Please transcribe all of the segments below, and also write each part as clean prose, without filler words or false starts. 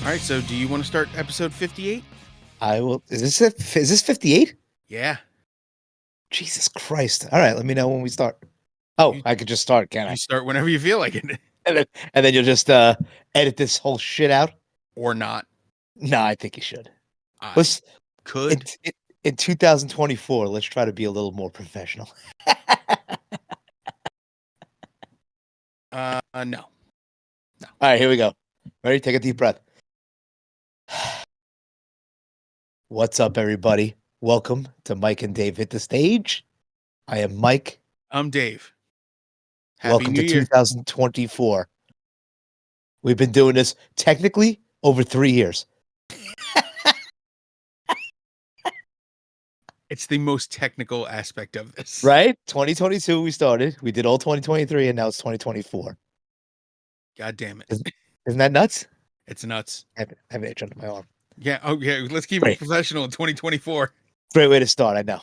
All right, so do you want to start episode 58? I will. Is this 58? Yeah. Jesus Christ! All right, let me know when we start. Oh, I could just start, can't I? You start whenever you feel like it. And then you'll just edit this whole shit out. Or not. No, I think you should. I could. In 2024, let's try to be a little more professional. No. All right, here we go. Ready? Take a deep breath. What's up, everybody? Welcome to Mike and Dave Hit the Stage. I am Mike. I'm Dave. Happy Welcome New to Year. 2024. We've been doing this technically over 3 years. It's the most technical aspect of this. Right? 2022 we started. We did all 2023 and now it's 2024. God damn it. Isn't that nuts? It's nuts. I have an itch under my arm. Yeah. Oh, yeah. Let's keep it professional in 2024. Great way to start, I know.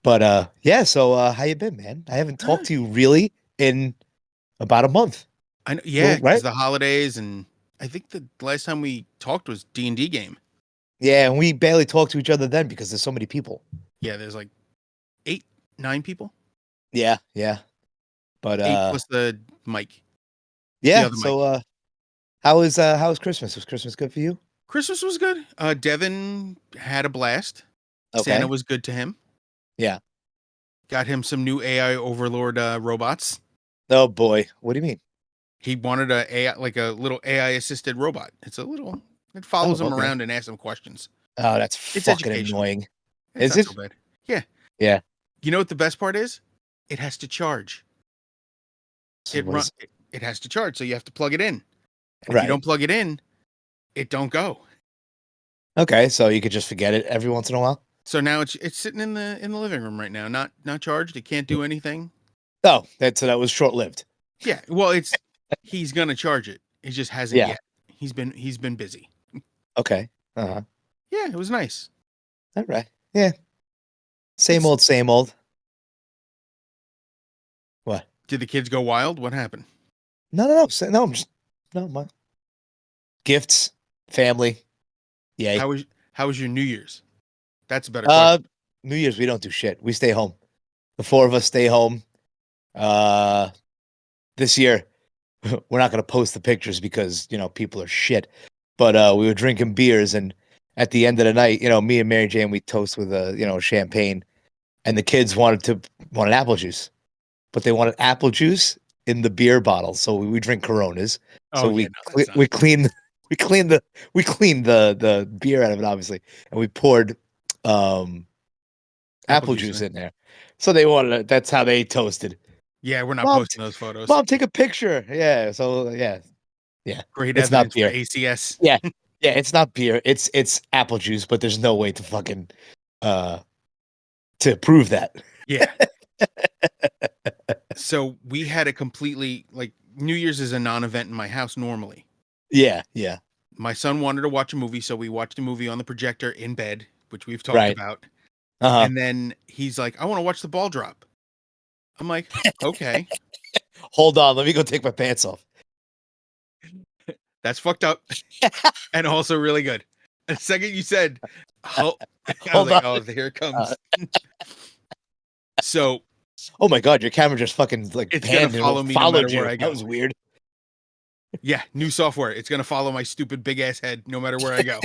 But yeah, so how you been, man? I haven't talked to you really in about a month. I know, yeah, because right? the holidays, and I think the last time we talked was D&D game. Yeah, and we barely talked to each other then because there's so many people. Yeah, there's like 8, 9 people. Yeah. But 8 plus the mic. Yeah, the so how was Christmas? Was Christmas good for you? Christmas was good. Devin had a blast. Okay. Santa was good to him. Yeah. Got him some new AI overlord robots. Oh boy, what do you mean? He wanted a little AI assisted robot. It follows him around and asks him questions. Oh, that's fucking annoying. Is it? So bad. Yeah. Yeah. You know what the best part is? It has to charge. So it has to charge, so you have to plug it in. And right. If you don't plug it in, it don't go. Okay, so you could just forget it every once in a while. So now it's sitting in the living room right now, not charged. It can't do anything. Oh, that was short lived. Yeah, well, he's gonna charge it. He just hasn't yet. He's been busy. Okay. Uh-huh. Yeah, it was nice. All right. Yeah. Same old. What? Did the kids go wild? What happened? No. My gifts, family. Yeah. How was your New Year's? That's a better question. New Year's we don't do shit. We stay home. The 4 of us stay home. This year we're not going to post the pictures because, people are shit. But we were drinking beers, and at the end of the night, me and Mary Jane, we toast with champagne, and the kids wanted apple juice, but they wanted apple juice in the beer bottle. So we drink Coronas. Oh, so we clean the beer out of it, obviously, and we poured apple juice in there. So they wanted that's how they toasted. Yeah, we're not posting those photos. Mom, take a picture. Yeah. So yeah. Great. It's not beer. ACS. Yeah, it's not beer. It's apple juice, but there's no way to fucking to prove that. Yeah. So we had a completely New Year's is a non-event in my house normally. Yeah. My son wanted to watch a movie, so we watched a movie on the projector in bed, which we've talked about. Uh-huh. And then he's like, "I want to watch the ball drop." I'm like, "Okay." Hold on, let me go take my pants off. That's fucked up, and also really good. The second you said, "Hold on," "Oh, here it comes." So, oh my god, your camera just fucking it's gonna follow me no matter where I go. That was weird. Yeah, new software. It's gonna follow my stupid big ass head no matter where I go.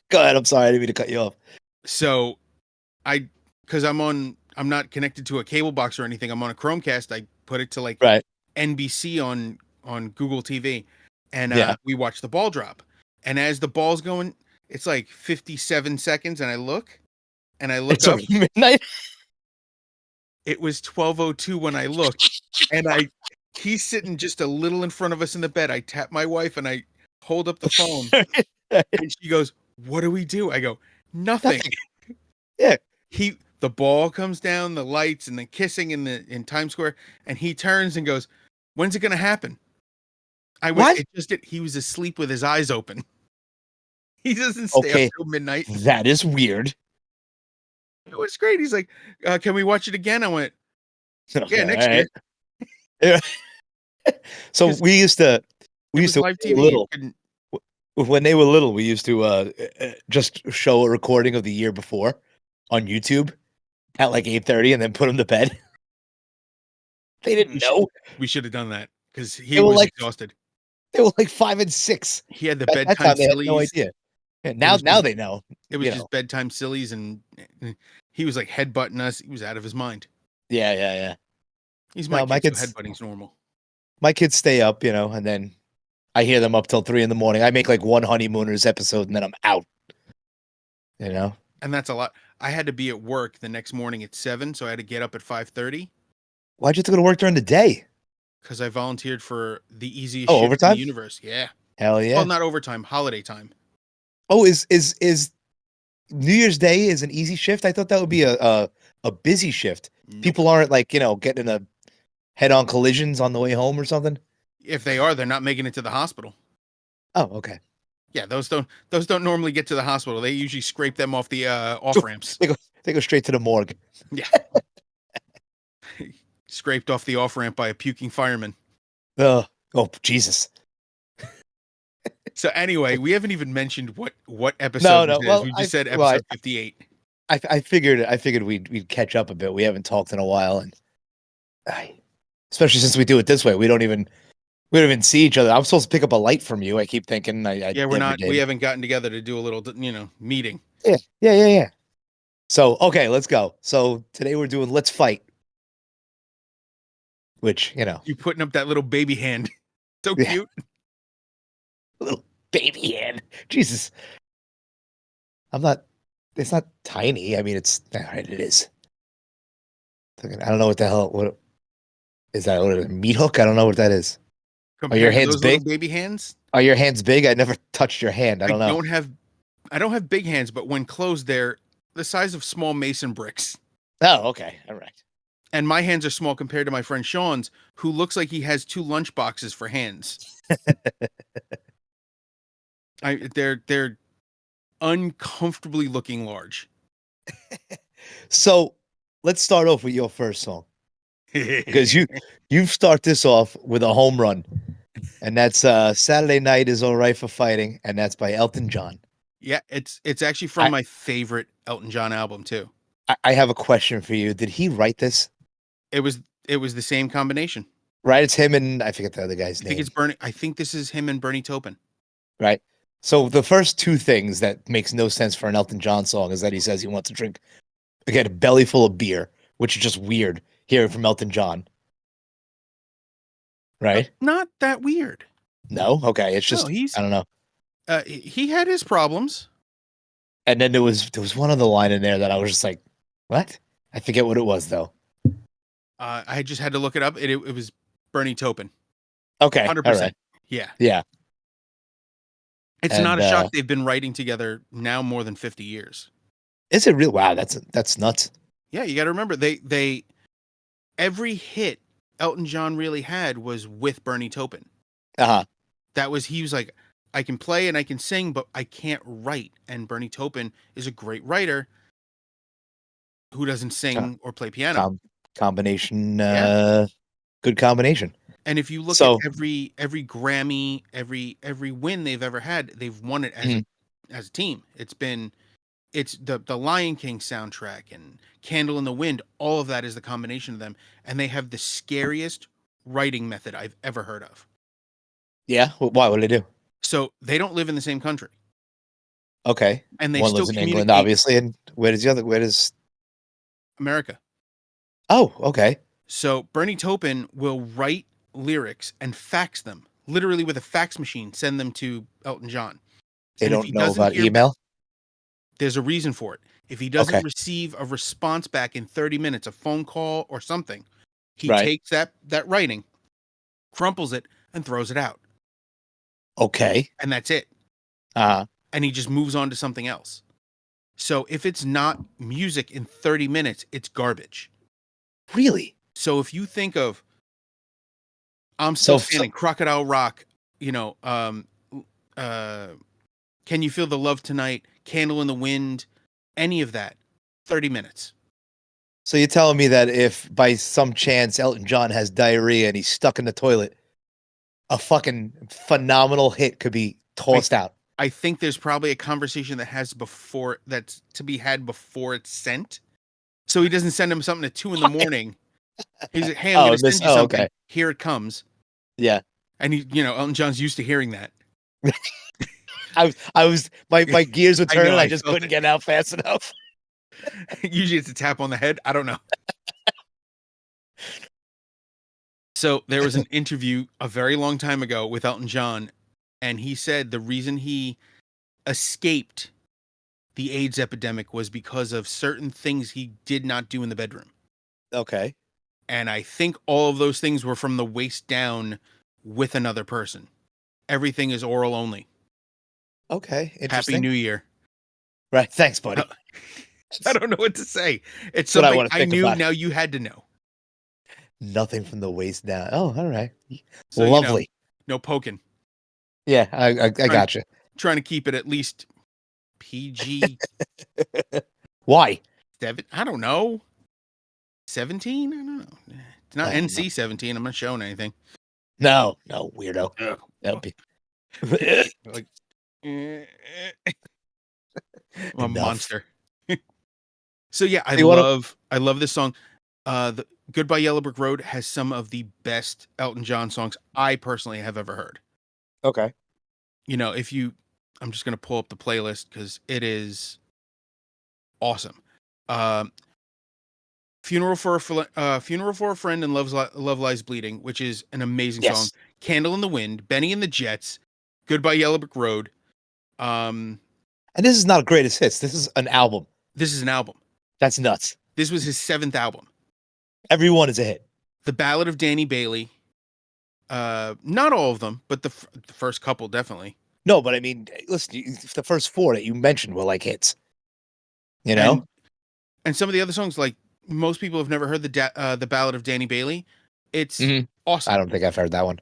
Go ahead. I'm sorry, I didn't mean to cut you off. So, because I'm not connected to a cable box or anything. I'm on a Chromecast. I put it to NBC on Google TV, and we watch the ball drop. And as the ball's going, it's like 57 seconds, and I look up. Midnight. It was 12:02 when I looked, and he's sitting just a little in front of us in the bed. I tap my wife and I hold up the phone, and she goes, "What do we do?" I go, "Nothing." Yeah. He the ball comes down, the lights, and the kissing in Times Square, and he turns and goes, "When's it gonna happen?" I went. What? It just did. He was asleep with his eyes open. He doesn't stay up Okay, till midnight. that is weird. It was great. He's like, "Can we watch it again?" I went, Okay, "Yeah, all next year." right. Yeah. So Because we used to it was live when they were TV. You little. couldn't. When they were little, we used to just show a recording of the year before on YouTube at like 8:30, and then put them to bed. They We didn't should know. we should have done that because They he were was like exhausted. 5 and 6. He had the At that bedtime time, they had no sillies. idea. Yeah, It now was just they know. it was You just know. bedtime sillies, and he was like headbutting us. He was out of his mind. Yeah, yeah, yeah. He's my No, kid, so headbutting's normal. my kids stay up, and then I hear them up till 3 in the morning. I make like one honeymooners episode, and then I'm out. You know. And that's a lot. I had to be at work the next morning at 7, so I had to get up at 5:30 Why'd you have to go to work during the day? because I volunteered for the easiest Oh, shift in the overtime? universe. Yeah. Hell Well, yeah. not overtime, holiday time. Oh, is New Year's Day is an easy shift? I thought that would be a busy shift. Nope. People aren't like, getting a head-on collisions on the way home or something. If they are, they're not making it to the hospital. Oh, okay. Yeah, those don't normally get to the hospital. They usually scrape them off the off ramps. They go straight to the morgue. Yeah. Scraped off the off ramp by a puking fireman. Oh, Jesus. So anyway, we haven't even mentioned what episode No. this is. Well, We just said episode 58. I figured we'd catch up a bit. We haven't talked in a while, and especially since we do it this way, we don't even see each other. I'm supposed to pick up a light from you. I keep thinking I Yeah, never did. we haven't gotten together to do a little, meeting. Yeah. So, okay, let's go. So today we're doing Let's Fight, which, You putting up that little baby hand. So Yeah. cute. Little baby hand. Jesus. It's not tiny. I mean, all right, it is. I don't know what the hell, what is that? What, a meat hook? I don't know what that is. Compared your to hands those big? little baby hands? Are your hands big? I never touched your hand. I don't know. I don't have big hands, but when closed, they're the size of small mason bricks. Oh, okay. All right. And my hands are small compared to my friend Sean's, who looks like he has 2 lunch boxes for hands. They're uncomfortably looking large. So let's start off with your first song, because you start this off with a home run, and that's Saturday Night Is All Right for Fighting, and that's by Elton John. Yeah, it's actually from my favorite Elton John album too. I have a question for you. Did he write this? It was the same combination. Right, it's him and I forget the other guy's name. I think this is him and Bernie Taupin. Right. So the first two things that makes no sense for an Elton John song is that he says he wants to drink, again, a belly full of beer, which is just weird hearing from Elton John. Right? Not that weird. No? Okay. It's just, I don't know. He had his problems. And then there was one other line in there that I was just like, what? I forget what it was, though. I just had to look it up. It was Bernie Taupin. Okay. 100%. All right. Yeah. Yeah. It's not a shock they've been writing together now more than 50 years. Is it real? Wow, that's nuts. Yeah, you got to remember they every hit Elton John really had was with Bernie Taupin. Uh-huh. He was like, I can play and I can sing, but I can't write. And Bernie Taupin is a great writer who doesn't sing or play piano. Combination, good combination. And if you look at every Grammy, every win they've ever had, they've won it as a team. It's the Lion King soundtrack and Candle in the Wind. All of that is the combination of them, and they have the scariest writing method I've ever heard of. Yeah, why? What do they do? So they don't live in the same country. Okay, and they one still lives in communicate. England, obviously, and where does America? Oh, okay. So Bernie Taupin will write lyrics and fax them, literally with a fax machine, send them to Elton John. They don't know about email? There's a reason for it. If he doesn't receive a response back in 30 minutes, a phone call or something, he takes that writing, crumples it, and throws it out. Okay. And that's it. And he just moves on to something else. So if it's not music in 30 minutes, it's garbage. Really? So if you think of I'm Still So, Standing, Crocodile Rock, you know, uh, Can You Feel the Love Tonight, Candle in the Wind, any of that, 30 minutes. so you're telling me that if by some chance Elton John has diarrhea and he's stuck in the toilet, a fucking phenomenal hit could be tossed out? I think there's probably a conversation that's to be had before it's sent. So he doesn't send him something at 2 a.m. He's like, hey, I'm going to send you something. Okay. Here it comes. Yeah. And Elton John's used to hearing that. My gears were turning. I just couldn't get out fast enough. Usually it's a tap on the head. I don't know. So there was an interview a very long time ago with Elton John, and he said the reason he escaped the AIDS epidemic was because of certain things he did not do in the bedroom. Okay. And I think all of those things were from the waist down with another person. Everything is oral only. Okay. Interesting. Happy New Year. Right. Thanks, buddy. I don't know what to say. It's That's something I knew. Now you had to know. Nothing from the waist down. Oh, all right. So, lovely. No poking. Yeah, I got you. Trying to keep it at least PG. Why? 7? I don't know. 17? I don't know. It's not NC 17. I'm not showing anything. No, weirdo. That'll be like I'm a monster. So yeah, I love this song. The Goodbye Yellow Brick Road has some of the best Elton John songs I personally have ever heard. Okay. I'm just going to pull up the playlist because it is awesome. Funeral for a Friend and Love Lies Bleeding, which is an amazing song. Candle in the Wind, Benny and the Jets, Goodbye Yellow Brick Road. And this is not a greatest hits. This is an album. This is an album. That's nuts. This was his 7th album. Every one is a hit. The Ballad of Danny Bailey. Not all of them, but the first couple definitely. No, but I mean, listen, the first 4 that you mentioned were like hits. You know, and some of the other songs, like most people have never heard the Ballad of Danny Bailey. It's awesome. I don't think I've heard that one.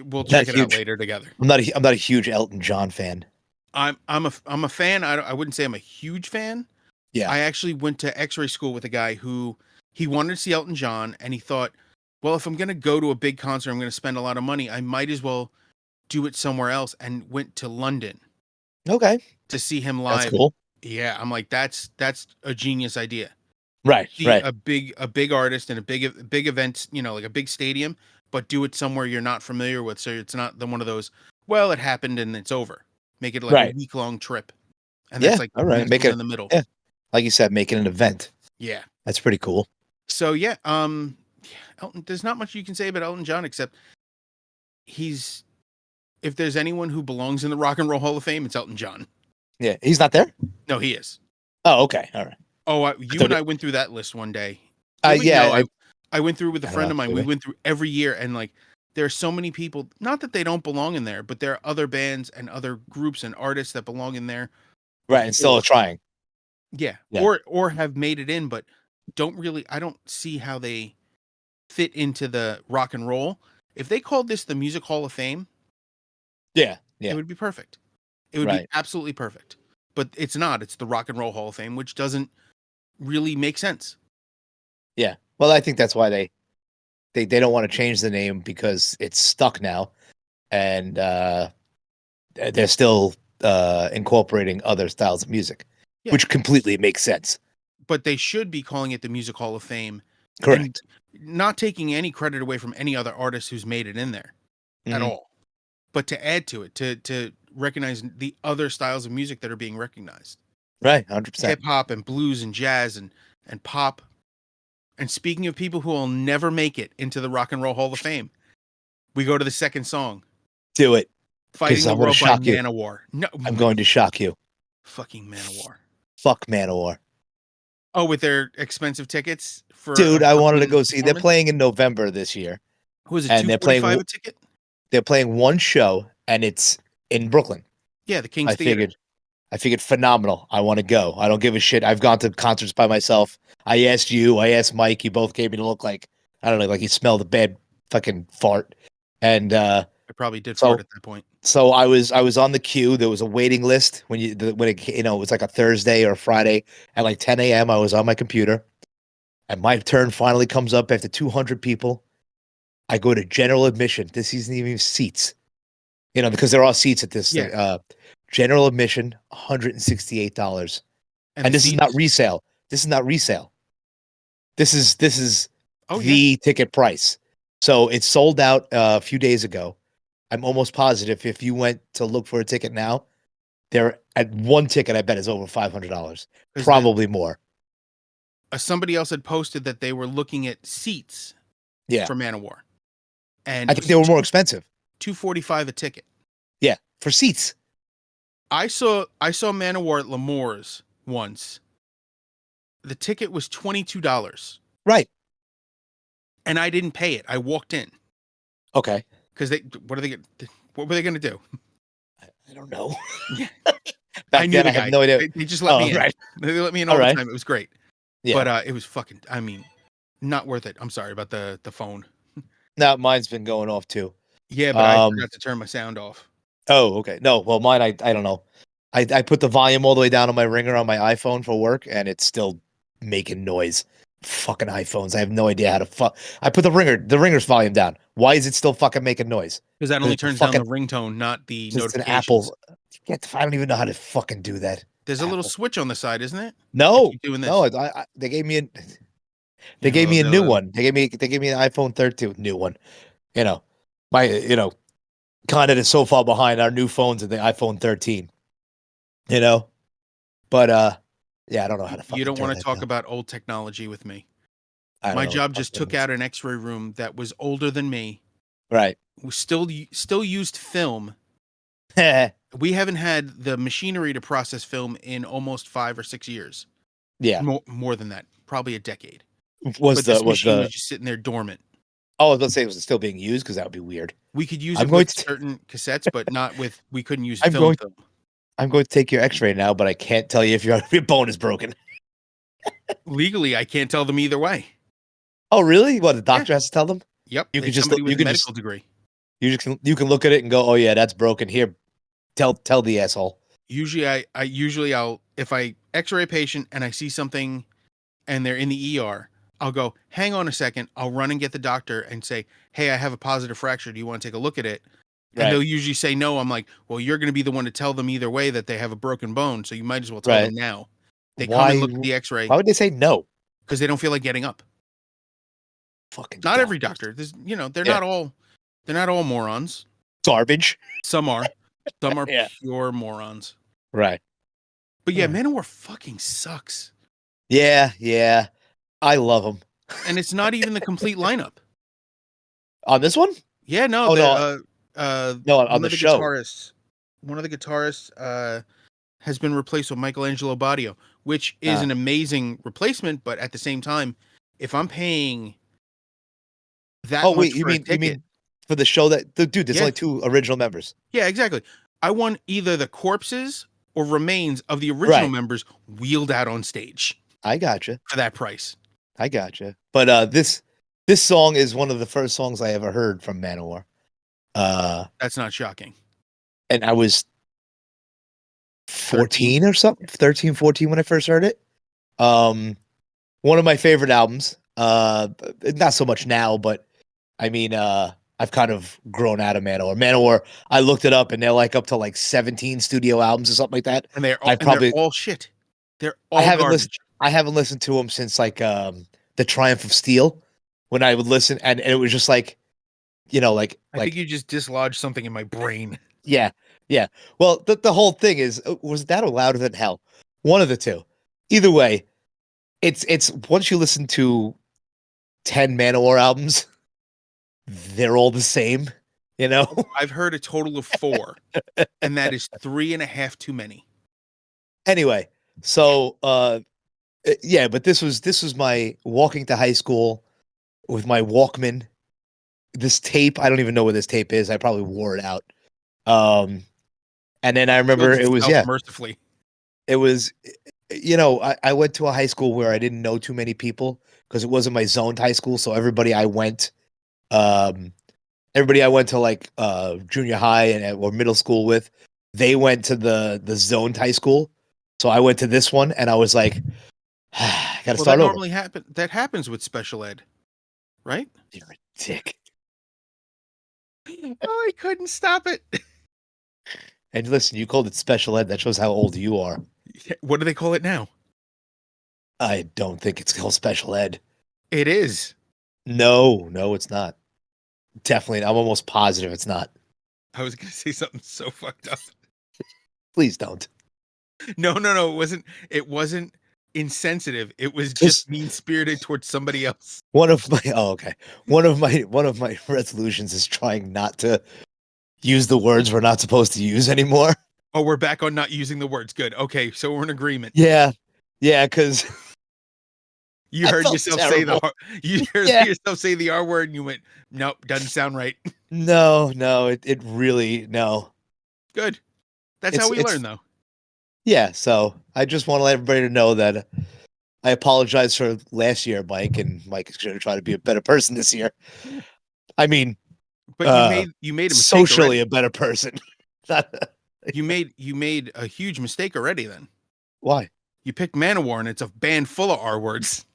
We'll check it out later together. I'm not a huge Elton John fan. I'm a fan. I wouldn't say I'm a huge fan. Yeah. I actually went to X-ray school with a guy who he wanted to see Elton John, and he thought, well, if I'm going to go to a big concert, I'm going to spend a lot of money. I might as well do it somewhere else, and went to London. Okay. To see him live. That's cool. Yeah, I'm like, that's a genius idea. Right. Right. A big artist and a big event, like a big stadium, but do it somewhere you're not familiar with, so it's not one of those. Well, it happened and it's over. Make it like a week-long trip, and that's like all right. Make it in the middle. Yeah, like you said, make it an event. Yeah, that's pretty cool. So yeah, Elton. There's not much you can say about Elton John except if there's anyone who belongs in the Rock and Roll Hall of Fame, it's Elton John. Yeah, he's not there? No, he is. Oh, okay. All right. Oh, you and I went through that list one day. Yeah. I went through with a friend of mine. We went through every year, and like there are so many people, not that they don't belong in there, but there are other bands and other groups and artists that belong in there. Right, and still trying. Yeah. Or have made it in, but I don't see how they fit into the rock and roll. If they called this the Music Hall of Fame, it would be perfect. It would be absolutely perfect. But it's not. It's the Rock and Roll Hall of Fame, which doesn't really make sense. Yeah. Well, I think that's why they don't want to change the name, because it's stuck now, and they're still incorporating other styles of music, which completely makes sense. But they should be calling it the Music Hall of Fame. Correct. Not taking any credit away from any other artist who's made it in there at all. But to add to it, to recognize the other styles of music that are being recognized. Right, 100%. Hip hop and blues and jazz and pop. And speaking of people who will never make it into the Rock and Roll Hall of Fame, we go to the second song. Do it. Fighting the World by Manowar. No, I'm going to shock you. Fucking Manowar. Fuck Manowar. Oh, with their expensive tickets? Dude, I wanted to go see. They're playing in November this year. Was it $245 a ticket? They're playing one show, and it's in Brooklyn. Yeah, the King's Theater. I figured phenomenal. I want to go. I don't give a shit. I've gone to concerts by myself. I asked you. I asked Mike. You both gave me to look like, I don't know, like you smelled a bad fucking fart. And I probably did fart so at that point. so I was on the queue. There was a waiting list when it was like a Thursday or a Friday at like 10 a.m. I was on my computer, and my turn finally comes up after 200 people. I go to general admission. This isn't even seats, because there are seats at this thing. Yeah. General admission, $168, And the and this is not seats. resale. This is not resale. This is Oh yeah. the ticket price. So it sold out a few days ago. I'm almost positive if you went to look for a ticket now, there at one ticket, I bet is over $500, Because probably more. somebody else had posted that they were looking at seats Yeah, for Manowar, and I it think was they were more expensive. $245 a ticket. Yeah, for seats. I saw Manowar at L'Amour's once. The ticket was $22, Right. and I didn't pay it. I walked in Okay. because what were they going to do? I don't know. Yeah. I Back knew then, the I have guy. no idea. They just let Oh, me in. right. They let me in All all the right. time. It was great. Yeah. But it was fucking, I mean, not worth it. I'm sorry about the phone. Now mine's been going off too. Yeah, but I Um. forgot to turn my sound off. Oh, okay. No, well, mine, I don't know. I put the volume all the way down on my ringer on my iPhone for work, and it's still making noise. Fucking iPhones. I have no idea how to fuck. I put the ringer's volume down. Why is it still fucking making noise? Because that 'Cause only it's a turns down the fucking, ringtone, not the it's an notifications. Apple. I don't even know how to fucking do that. There's a little Apple. switch on the side, isn't it? I No, keep doing no. this. They gave me they Yeah, gave well, me a new one. They gave me an iPhone 13 new one. You know, my kind of is so far behind our new phones and the iPhone 13. You know, but yeah, I don't know how to you fucking don't turn want to that talk down. about old technology with me. I don't My know what the job fuck just that took means. out an X-ray room that was older than me. Right. We still used film. Yeah. We haven't had the machinery to process film in almost 5 or 6 years. More than that, probably a decade. Was But the this was machine the was just sitting there dormant. Oh, I was gonna say, was it still being used? Because that would be weird. We could use I'm it going with to certain cassettes, but not with. We couldn't use I'm film. going I'm going to take your X-ray now, but I can't tell you if your bone is broken. Legally, I can't tell them either way. Oh, really? What, the Yeah. doctor has to tell them? Yep. You could It's just somebody you with a could medical just degree. you can look at it and go, oh yeah, that's broken. Here, tell the asshole. Usually, I'll if I X-ray a patient and I see something and they're in the ER, I'll go, hang on a second. I'll run and get the doctor and say, hey, I have a positive fracture. Do you want to take a look at it? And Right. they'll usually say no. I'm like, well, you're going to be the one to tell them either way that they have a broken bone. So you might as well tell them Right. now. They come and Why look at the X-ray why would they say no? because they don't feel like getting up. Fucking Not every doctors. doctor. They're Yeah. not all morons. Garbage. Some are. Some are Yeah. pure morons. Right. But yeah, Yeah. Manowar fucking sucks. Yeah, yeah. I love them. And it's not even the complete lineup. On this one? Yeah, no, Oh no, no, on one the of the show. guitarists, has been replaced with Michelangelo Badio, which is Uh, an amazing replacement, but at the same time, if I'm paying that oh wait, much you for a mean ticket, for the show dude, there's yeah, only two original members. yeah, exactly. I want either the corpses or remains of the original Right. members wheeled out on stage I gotcha. for that price. I gotcha. But this song is one of the first songs I ever heard from Manowar. That's not shocking. And I was 13. 14 or something, 13, 14 when I first heard it. One of my favorite albums. Not so much now, but I mean, I've kind of grown out of Manowar. Manowar, I looked it up and they're like up to like 17 studio albums or something like that. And I've probably all shit. They're I all haven't listened garbage. I haven't listened to them since like The Triumph of Steel, when I would listen, and it was just like, I think you just dislodged something in my brain. yeah, yeah. Well, the whole thing is, was that or Louder Than Hell? One of the two. Either way, it's once you listen to 10 Manowar albums, they're all the same, you know? I've heard a total of 4, and that is 3.5 too many. Anyway, so yeah, but this was my walking to high school with my Walkman. This tape, I don't even know where this tape is. I probably wore it out. And then I remember Killed it was, itself yeah, mercifully. It was, I went to a high school where I didn't know too many people because it wasn't my zoned high school. So um, everybody I went to like junior high or middle school with, they went to the zoned high school. So I went to this one and I was like, I got to Well, that start over. normally that happens with special ed, right? You're a dick. Oh, I couldn't stop it. And listen, you called it special ed. That shows how old you are. What do they call it now? I don't think it's called special ed. It is. No, it's not. Definitely. I'm almost positive it's not. I was going to say something so fucked up. Please don't. No. It wasn't insensitive. It was just mean spirited towards somebody else. One of my resolutions is trying not to use the words we're not supposed to use anymore. Oh, we're back on not using the words. Good. Okay, so we're in agreement. Yeah, because you heard yourself say yourself say the R word, and you went, "Nope, doesn't sound right." No, it really no. Good. That's how we learn, though. Yeah, so I just want to let everybody know that I apologize for last year, Mike, and Mike is going to try to be a better person this year. I mean, but you made a mistake socially already. A better person. You made a huge mistake already. Then why? You picked Manowar, and it's a band full of R words.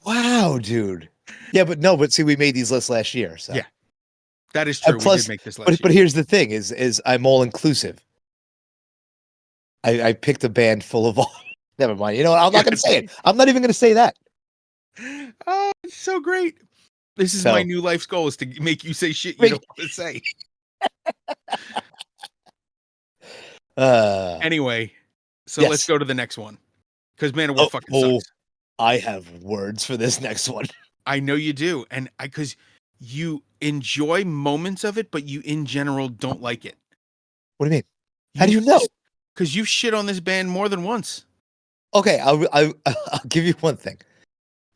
Wow, dude. Yeah, but see, we made these lists last year, so yeah, that is true. We did make this list. But here's the thing: is I'm all inclusive. I picked a band full of all. Never mind. You know what? I'm not going to say it. I'm not even going to say that. Oh, it's so great. This is my new life's goal: is to make you say shit you don't want to say. Anyway, so let's go to the next one because Manowar fucking sucks. I have words for this next one. I know you do, and because you enjoy moments of it, but you in general don't like it. What do you mean? How do you know? Because you've shit on this band more than once. Okay, I'll give you one thing.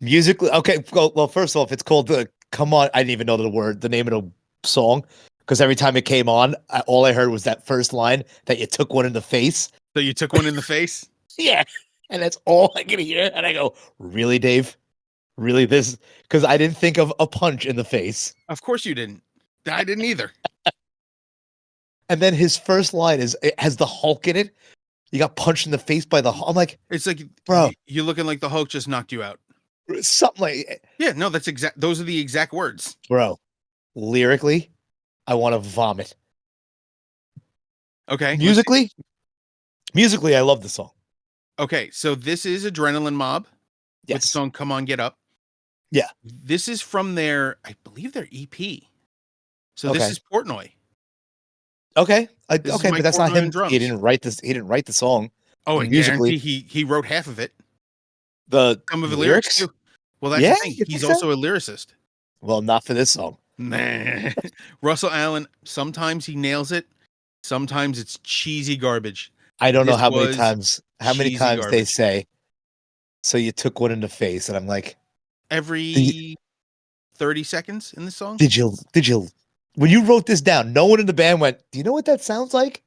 Musically, okay. Well, first of all, if it's called "Come On," I didn't even know the name of the song, because every time it came on, all I heard was that first line that you took one in the face. So you took one in the face? Yeah, and that's all I can hear. And I go, "Really, Dave? Really this?" Because I didn't think of a punch in the face. Of course you didn't. I didn't either. And then his first line it has the Hulk in it. You got punched in the face by the Hulk. I'm like, it's like, bro, you're looking like the Hulk just knocked you out. Something like, yeah, no, that's exact. Those are the exact words, bro. Lyrically, I want to vomit. Okay. Musically, I love the song. Okay, so this is Adrenaline Mob with the song "Come On, Get Up." Yeah, this is from I believe their EP. So this is Portnoy. Okay, but that's not him. Drums. He didn't write this. He didn't write the song. Oh, and musically, he wrote half of it. Some of the lyrics too. Well, that's the thing. He's also a lyricist. Well, not for this song. Nah. Russell Allen. Sometimes he nails it. Sometimes it's cheesy garbage. I don't know how many times they say. So you took one in the face, and I'm like, every 30 seconds in the song. Did you? When you wrote this down, no one in the band went, "Do you know what that sounds like?"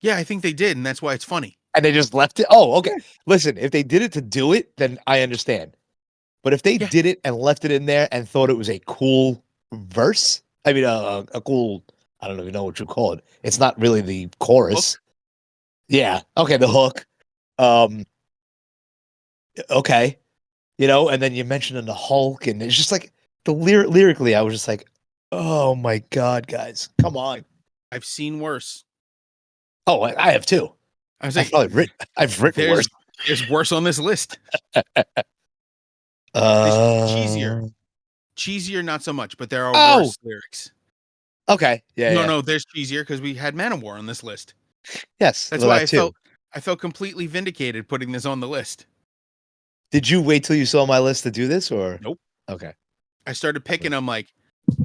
Yeah, I think they did, and that's why it's funny. And they just left it. Oh, okay. Listen, if they did it to do it, then I understand. But if they did it and left it in there and thought it was a cool verse, I mean, a cool, I don't even know what you call it. It's not really the chorus. Hook. Yeah. Okay. The hook. Okay. And then you mentioned the Hulk, and it's just like lyrically, I was just like, oh my God, guys, come on. I've seen worse. Oh, I have too. I was like, I've written worse. There's worse on this list. Cheesier, not so much, but there are worse lyrics. Okay, yeah. No, there's cheesier because we had Manowar on this list. Yes, that's why I felt completely vindicated putting this on the list. Did you wait till you saw my list to do this, or nope? Okay, I started picking. I'm like,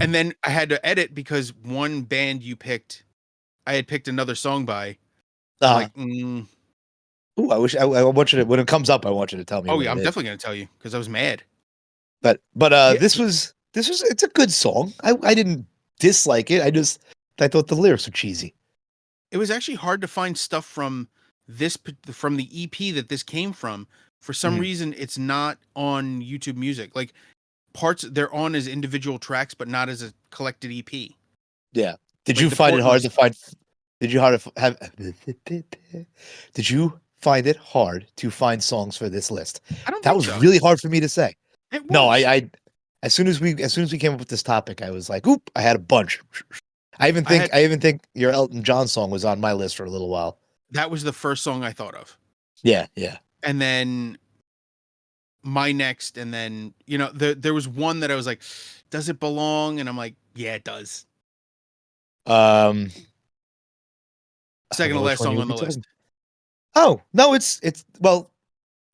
and then I had to edit because one band you picked, I had picked another song by. Like, ooh, I wish I want you to, when it comes up, I want you to tell me. Oh yeah, I'm definitely gonna tell you because I was mad. But this was it's a good song. I didn't dislike it. I thought the lyrics were cheesy. It was actually hard to find stuff from this from the EP that this came from, for some reason it's not on YouTube Music. Like parts they're on as individual tracks, but not as a collected EP. Yeah. Did Like you the find it hard Portnoy to stuff. find? Did you hard to have? Did you find it hard to find songs for this list? I don't That think was so. really hard for me to say. It No, was. as soon as we came up with this topic, I was like, oop, I had a bunch. I even I had think your Elton John song was on my list for a little while. that was the first song I thought of. Yeah, yeah. And then my next, and then there was one that I was like, does it belong? And I'm like, yeah, it does. I don't Second know to which last one song you on would be the list. talking. Oh no, it's well.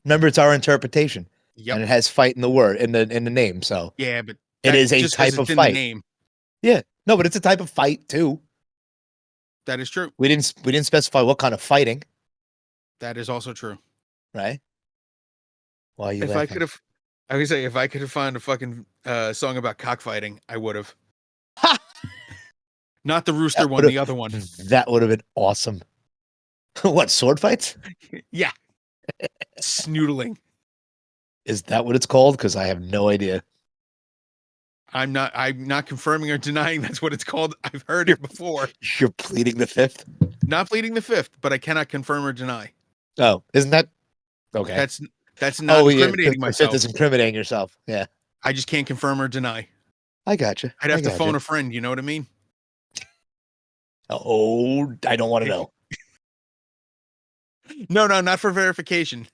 Remember, it's our interpretation, Yep. and it has "fight" in the word in the name, so Yeah, but it that is a just because type it's of in the fight. name. Yeah, no, but it's a type of fight too. That is true. We didn't specify what kind of fighting, That is also true. right? Why are you If I laughing? could have, I would say if I could have found a fucking song about cockfighting, I would have. Ha! Not the rooster one, the other one. That would have been awesome. What, sword fights? Yeah. Snoodling. Is that what it's called? Because I have no idea. I'm not confirming or denying that's what it's called. I've heard it before. You're pleading the fifth? Not pleading the fifth, but I cannot confirm or deny. Oh, isn't that okay? That's not incriminating the fifth myself. is incriminating yourself. Yeah. I just can't confirm or deny. I got you. I'd have to phone a friend, you know what I mean? Oh, I don't want to know. No, not for verification.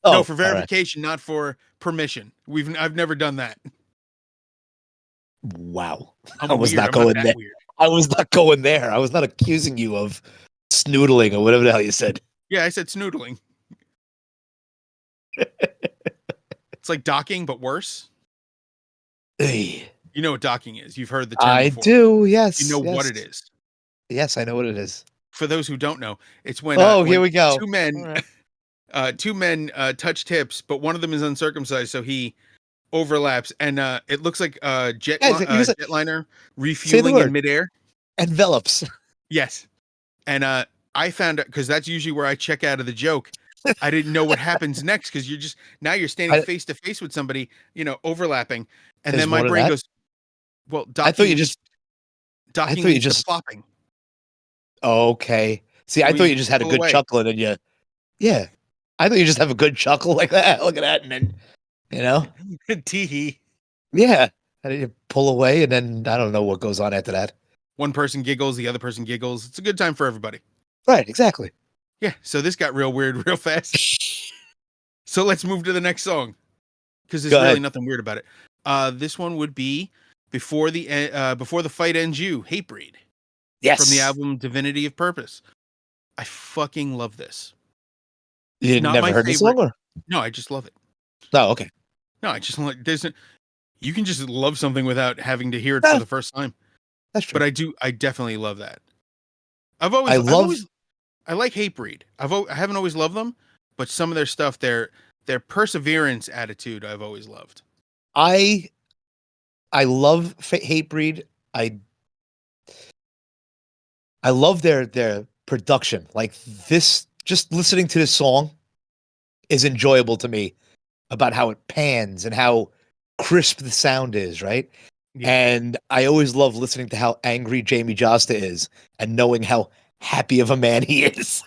Oh, no, for verification, not for permission. I've never done that. Wow. I was not going there. Weird. I was not going there. I was not accusing you of snoodling or whatever the hell you said. Yeah, I said snoodling. It's like docking, but worse. Hey. You know what docking is. You've heard the term I before. do, yes. You know what it is. Yes, I know what it is. For those who don't know, it's when here we go. Two men touch tips, but one of them is uncircumcised, so he overlaps, and it looks like jetliner refueling in midair. Envelops. Yes, and I found out because that's usually where I check out of the joke. I didn't know what happens next because you're standing face to face with somebody, overlapping, and then my brain goes, "Well, docking." I thought you just flopping. Okay. See, I thought you just had a good chuckle, and then yeah. I thought you just have a good chuckle like that. Look at that, and then Tee-hee. Yeah, and then you pull away, and then I don't know what goes on after that. One person giggles, the other person giggles. It's a good time for everybody. Right, exactly. Yeah, so this got real weird real fast. So let's move to the next song because there's really nothing weird about it. This one would be before the fight ends you, Hatebreed. Yes, from the album Divinity of Purpose. I fucking love this. You never heard this song? Or? No, I just love it. Oh, okay. No, I just like you can just love something without having to hear it for the first time. That's true. But I definitely love that. I like Hatebreed. I haven't always loved them, but some of their stuff, their perseverance attitude, I've always loved. I love Hatebreed. I love their production. Like this, just listening to this song is enjoyable to me about how it pans and how crisp the sound is, right? Yeah. And I always love listening to how angry Jamie Josta is and knowing how happy of a man he is.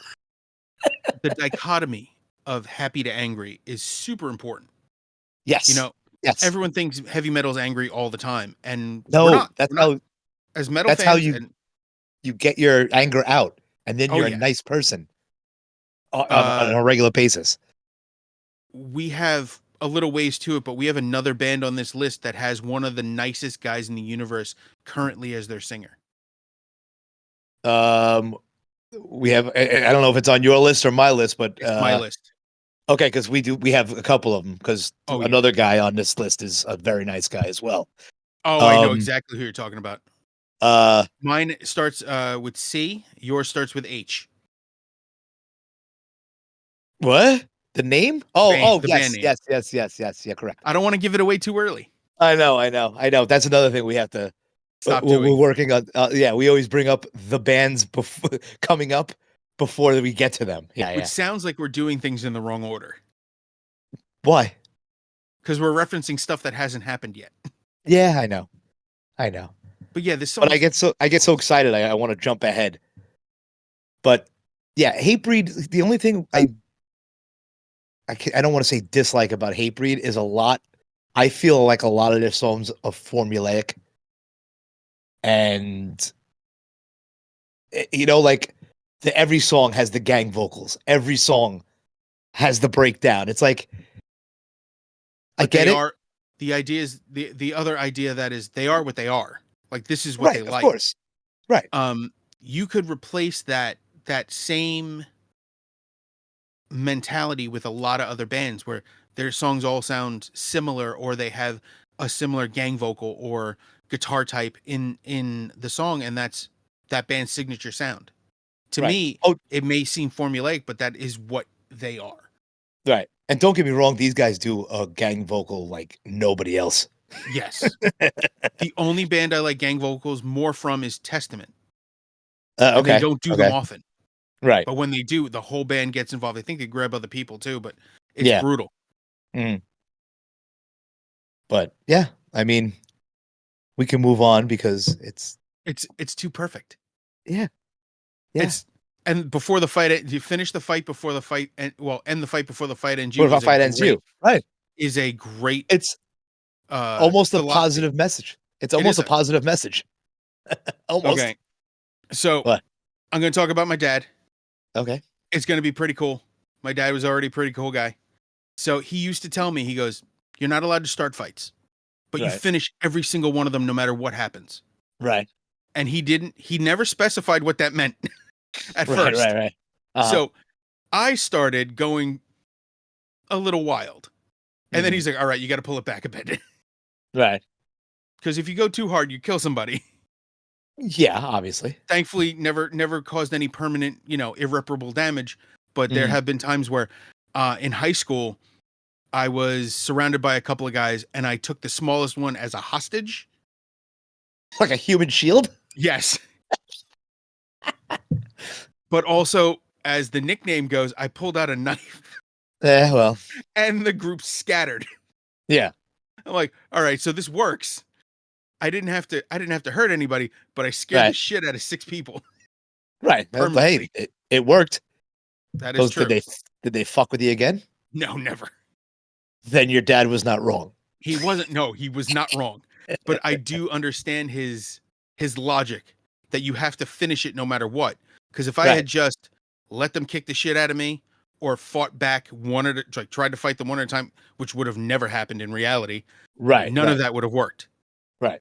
The dichotomy of happy to angry is super important. Yes. Yes. Everyone thinks heavy metal's angry all the time, and no, we're not. That's how as metal that's fans, how you get your anger out, and then you're a nice person on a regular basis. We have a little ways to it, but we have another band on this list that has one of the nicest guys in the universe currently as their singer. We have, I don't know if it's on your list or my list, but it's my list. Okay, because we have a couple of them, because another guy on this list is a very nice guy as well. Oh, I know exactly who you're talking about. Mine starts with C. Yours starts with H. What? The name? Oh, the yes, band name. Yes. Yeah, correct. I don't want to give it away too early. I know. That's another thing we have to stop doing. We're working on. We always bring up the bands coming up, before we get to them. Yeah, Which yeah. sounds like we're doing things in the wrong order. Why? Because we're referencing stuff that hasn't happened yet. Yeah, I know. I know. But yeah, this But song's I get so awesome. excited. I want to jump ahead. But yeah, Hatebreed. The only thing I don't want to say dislike about Hatebreed is a lot. I feel like a lot of their songs are formulaic, and like every song has the gang vocals. Every song has the breakdown. It's like I But get they it. are the idea is the other idea that is they are what they are. Like this is what Right, they of like. course. Right. You could replace that same mentality with a lot of other bands where their songs all sound similar or they have a similar gang vocal or guitar type in the song, and that's that band's signature sound. To Right. me, Oh, it may seem formulaic, but that is what they are. right. And don't get me wrong, these guys do a gang vocal like nobody else. Yes. The only band I like gang vocals more from is Testament, and they Okay. don't do them Okay. often. Right. But when they do, the whole band gets involved. I think they grab other people too, but it's Yeah. brutal. Mm. But yeah, I mean, we can move on because It's too perfect. yeah. Yeah. It's and before the fight, you finish the fight before the fight, and well, end the fight before the fight ends. What You if I fight ends you? Right. is a great It's almost a philosophy. positive message. It's It almost is a a positive message. Almost. okay. So What? I'm going to talk about my dad. Okay. It's going to be pretty cool. My dad was already a pretty cool guy. So he used to tell me, he goes, "You're not allowed to start fights, but you Right. finish every single one of them, no matter what happens." Right. And he never specified what that meant at Right. Right. first. Right. Uh-huh. So I started going a little wild. And then Mhm. he's like, "All right, you got to pull it back a bit." Right. Because if you go too hard, you kill somebody. Yeah, obviously. Thankfully, never caused any permanent, irreparable damage. But there Mhm. have been times where, in high school, I was surrounded by a couple of guys, and I took the smallest one as a hostage. Like a human shield? Yes, but also, as the nickname goes, I pulled out a knife, Well. and the group scattered. Yeah. I'm like, "All right, so this works." I didn't have to hurt anybody, but I scared the Right. shit out of 6 people Right. Hey, permanently. it worked. That is Those true. did they fuck with you again? No, never. Then your dad was not wrong. He wasn't no, he was not wrong. But I do understand his logic that you have to finish it no matter what. Because if I Right. had just let them kick the shit out of me or fought back like tried to fight them one at a time, which would have never happened in reality, Right. none of Right. that would have worked. Right.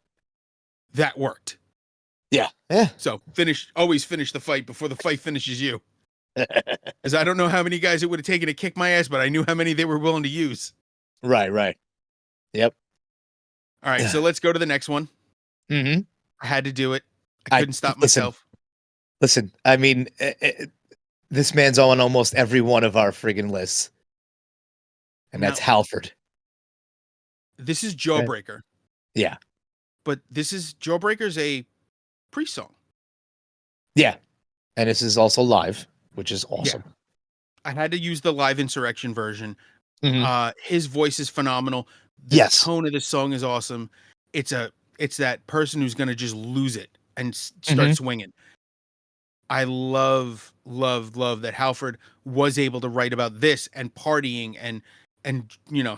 That worked. Yeah. Yeah. So always finish the fight before the fight finishes you. Because I don't know how many guys it would have taken to kick my ass, but I knew how many they were willing to use. Right. Right. Yep. All right, so let's go to the next one. Mm-hmm. I had to do it. I couldn't stop listen. myself. Listen. I mean, this man's on almost every one of our friggin' lists, and that's Now, Halford. this is Right. Jawbreaker, Yeah. but this is Jawbreaker's a pre-song. Yeah. And this is also live, which is awesome. Yeah. I had to use the live Insurrection version. Mhm. His voice is phenomenal. The Yes. tone of this song is awesome. It's that person who's going to just lose it and start Mhm. swinging. I love that Halford was able to write about this and partying and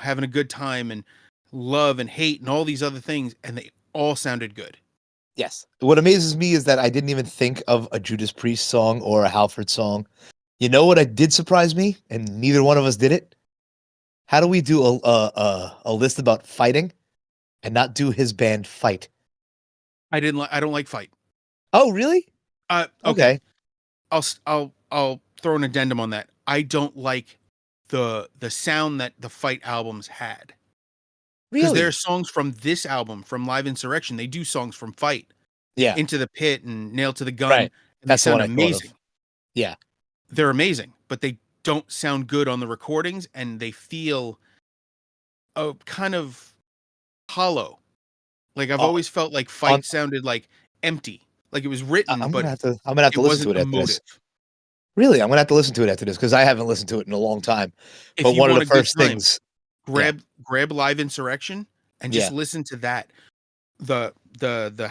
having a good time and love and hate and all these other things, and they all sounded good. Yes. What amazes me is that I didn't even think of a Judas Priest song or a Halford song. You know what? I did surprise me, and neither one of us did it. How do we do a list about fighting and not do his band Fight? I don't like Fight. Oh, really? Okay. Okay. I'll throw an addendum on that. I don't like the sound that the Fight albums had. Because there are Really? songs from this album, from Live Insurrection. They do songs from Fight, Yeah. Into the Pit and Nailed to the Gun, Right. and they That's the one sound I thought of. amazing. Yeah. They're amazing, but they don't sound good on the recordings, and they feel kind of hollow. Like I've Uh, always felt like on Fight sounded like empty. Like it was written, but I'm gonna have to it listen to wasn't it after emotive. this. Really, I'm gonna have to listen to it after this because I haven't listened to it in a long time. If But you one of want the a good first time, things, yeah, grab Live Insurrection and just yeah, listen to that. The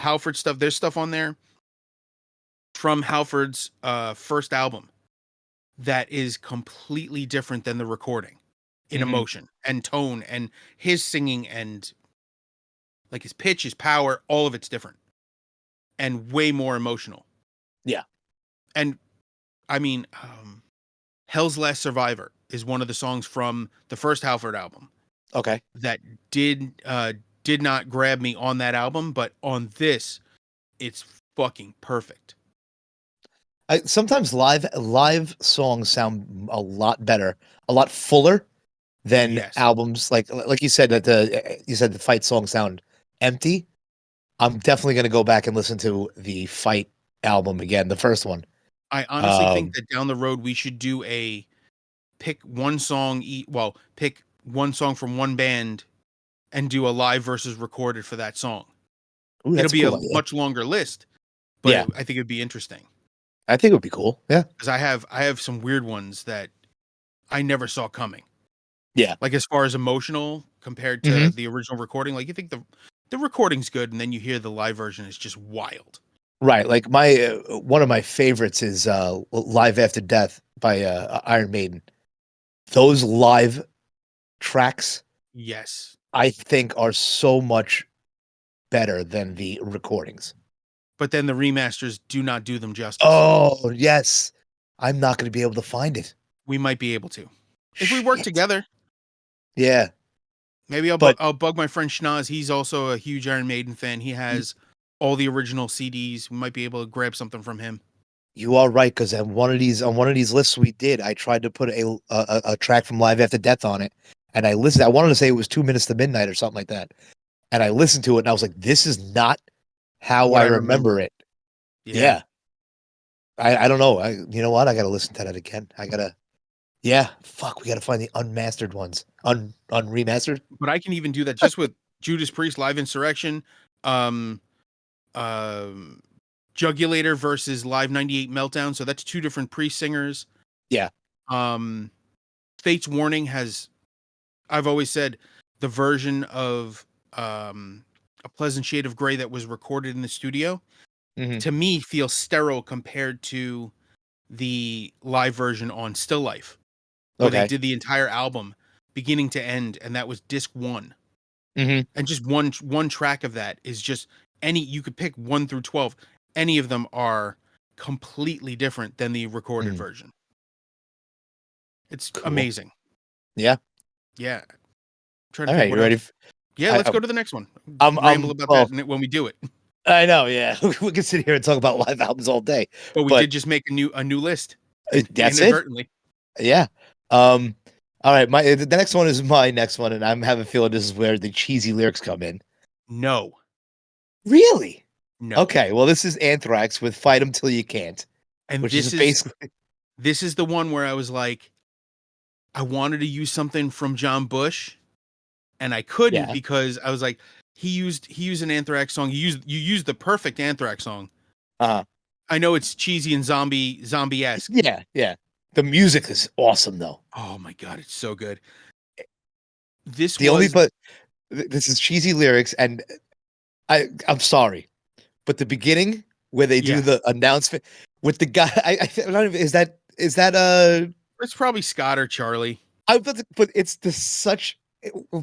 Halford stuff, there's stuff on there from Halford's first album that is completely different than the recording in hmm, emotion and tone and his singing and like his pitch, his power, all of it's different and way more emotional. yeah, And I mean, Hell's Last Survivor is one of the songs from the first Halford album okay. that did not grab me on that album, but on this, it's fucking perfect. Sometimes live songs sound a lot better, a lot fuller than Yes, albums. Like you said that the fight songs sound empty. I'm definitely gonna go back and listen to the fight album again, the first one. I honestly think Um, that down the road we should do a pick one song, pick one song from one band and do a live versus recorded for that song. ooh, It'll that's a be a cool idea. much longer list, but Yeah, I think it'd be interesting I think it would be cool. Yeah, because I have some weird ones that I never saw coming. yeah. Like as far as emotional compared to Hmm. the original recording, like you think the recording's good, and then you hear the live version is just wild. Right. Like my one of my favorites is Live After Death by Iron Maiden. Those live tracks Yes, I think are so much better than the recordings. but then the remasters do not do them justice. Oh, yes. I'm not going to be able to find it. We might be able to if we work Shit. together. Yeah. Maybe But I'll bug my friend Schnoz. He's also a huge Iron Maiden fan. He has all the original CDs. We might be able to grab something from him. you are right, because on one of these lists we did, I tried to put a track from Live After Death on it, and I listened. I wanted to say it was 2 minutes to midnight or something like that, and I listened to it, and I was like, "This is not how What I I remember remember. it." Yeah. Yeah, I don't know. You know what? I got to listen to that again. Yeah. Fuck, we got to find the unmastered ones, unremastered. But I can even do that just with Judas Priest Live Insurrection, um, um, Jugulator versus Live 98 Meltdown. So that's two different Priest singers. Yeah. Um, Fate's Warning has, I've always said, the version of A Pleasant Shade of Grey that was recorded in the studio, Hmm. to me, feels sterile compared to the live version on Still Life, where they Okay. did the entire album beginning to end, and that was disc one. Hmm. And just one track of that is just any you could pick 1 through 12. Any of them are completely different than the recorded Hmm. version. It's Cool. amazing. Yeah. Yeah. I'm trying to All think right. what You ready? else. Yeah, let's go to the next one. Ramble about Well, that when we do it. I know. Yeah. We can sit here and talk about live albums all day, But we but did just make a new list that's it. inadvertently. Yeah. Um. All right. The next one is my next one, and I'm having a feeling this is where the cheesy lyrics come in. No. Really? No. Okay. Well, this is Anthrax with "Fight 'Em Till You Can't," And which is basically this is the one where I was like, I wanted to use something from John Bush, and I couldn't yeah. because I was like, he used an Anthrax song. You used the perfect Anthrax song. Uh. I know it's cheesy and zombie esque. Yeah. Yeah. The music is awesome, though. Oh my god, it's so good. This The only was but this is cheesy lyrics, and I'm sorry, but the beginning where they do yeah. the announcement with the guy, I don't even, is that It's probably Scott or Charlie. but it's the such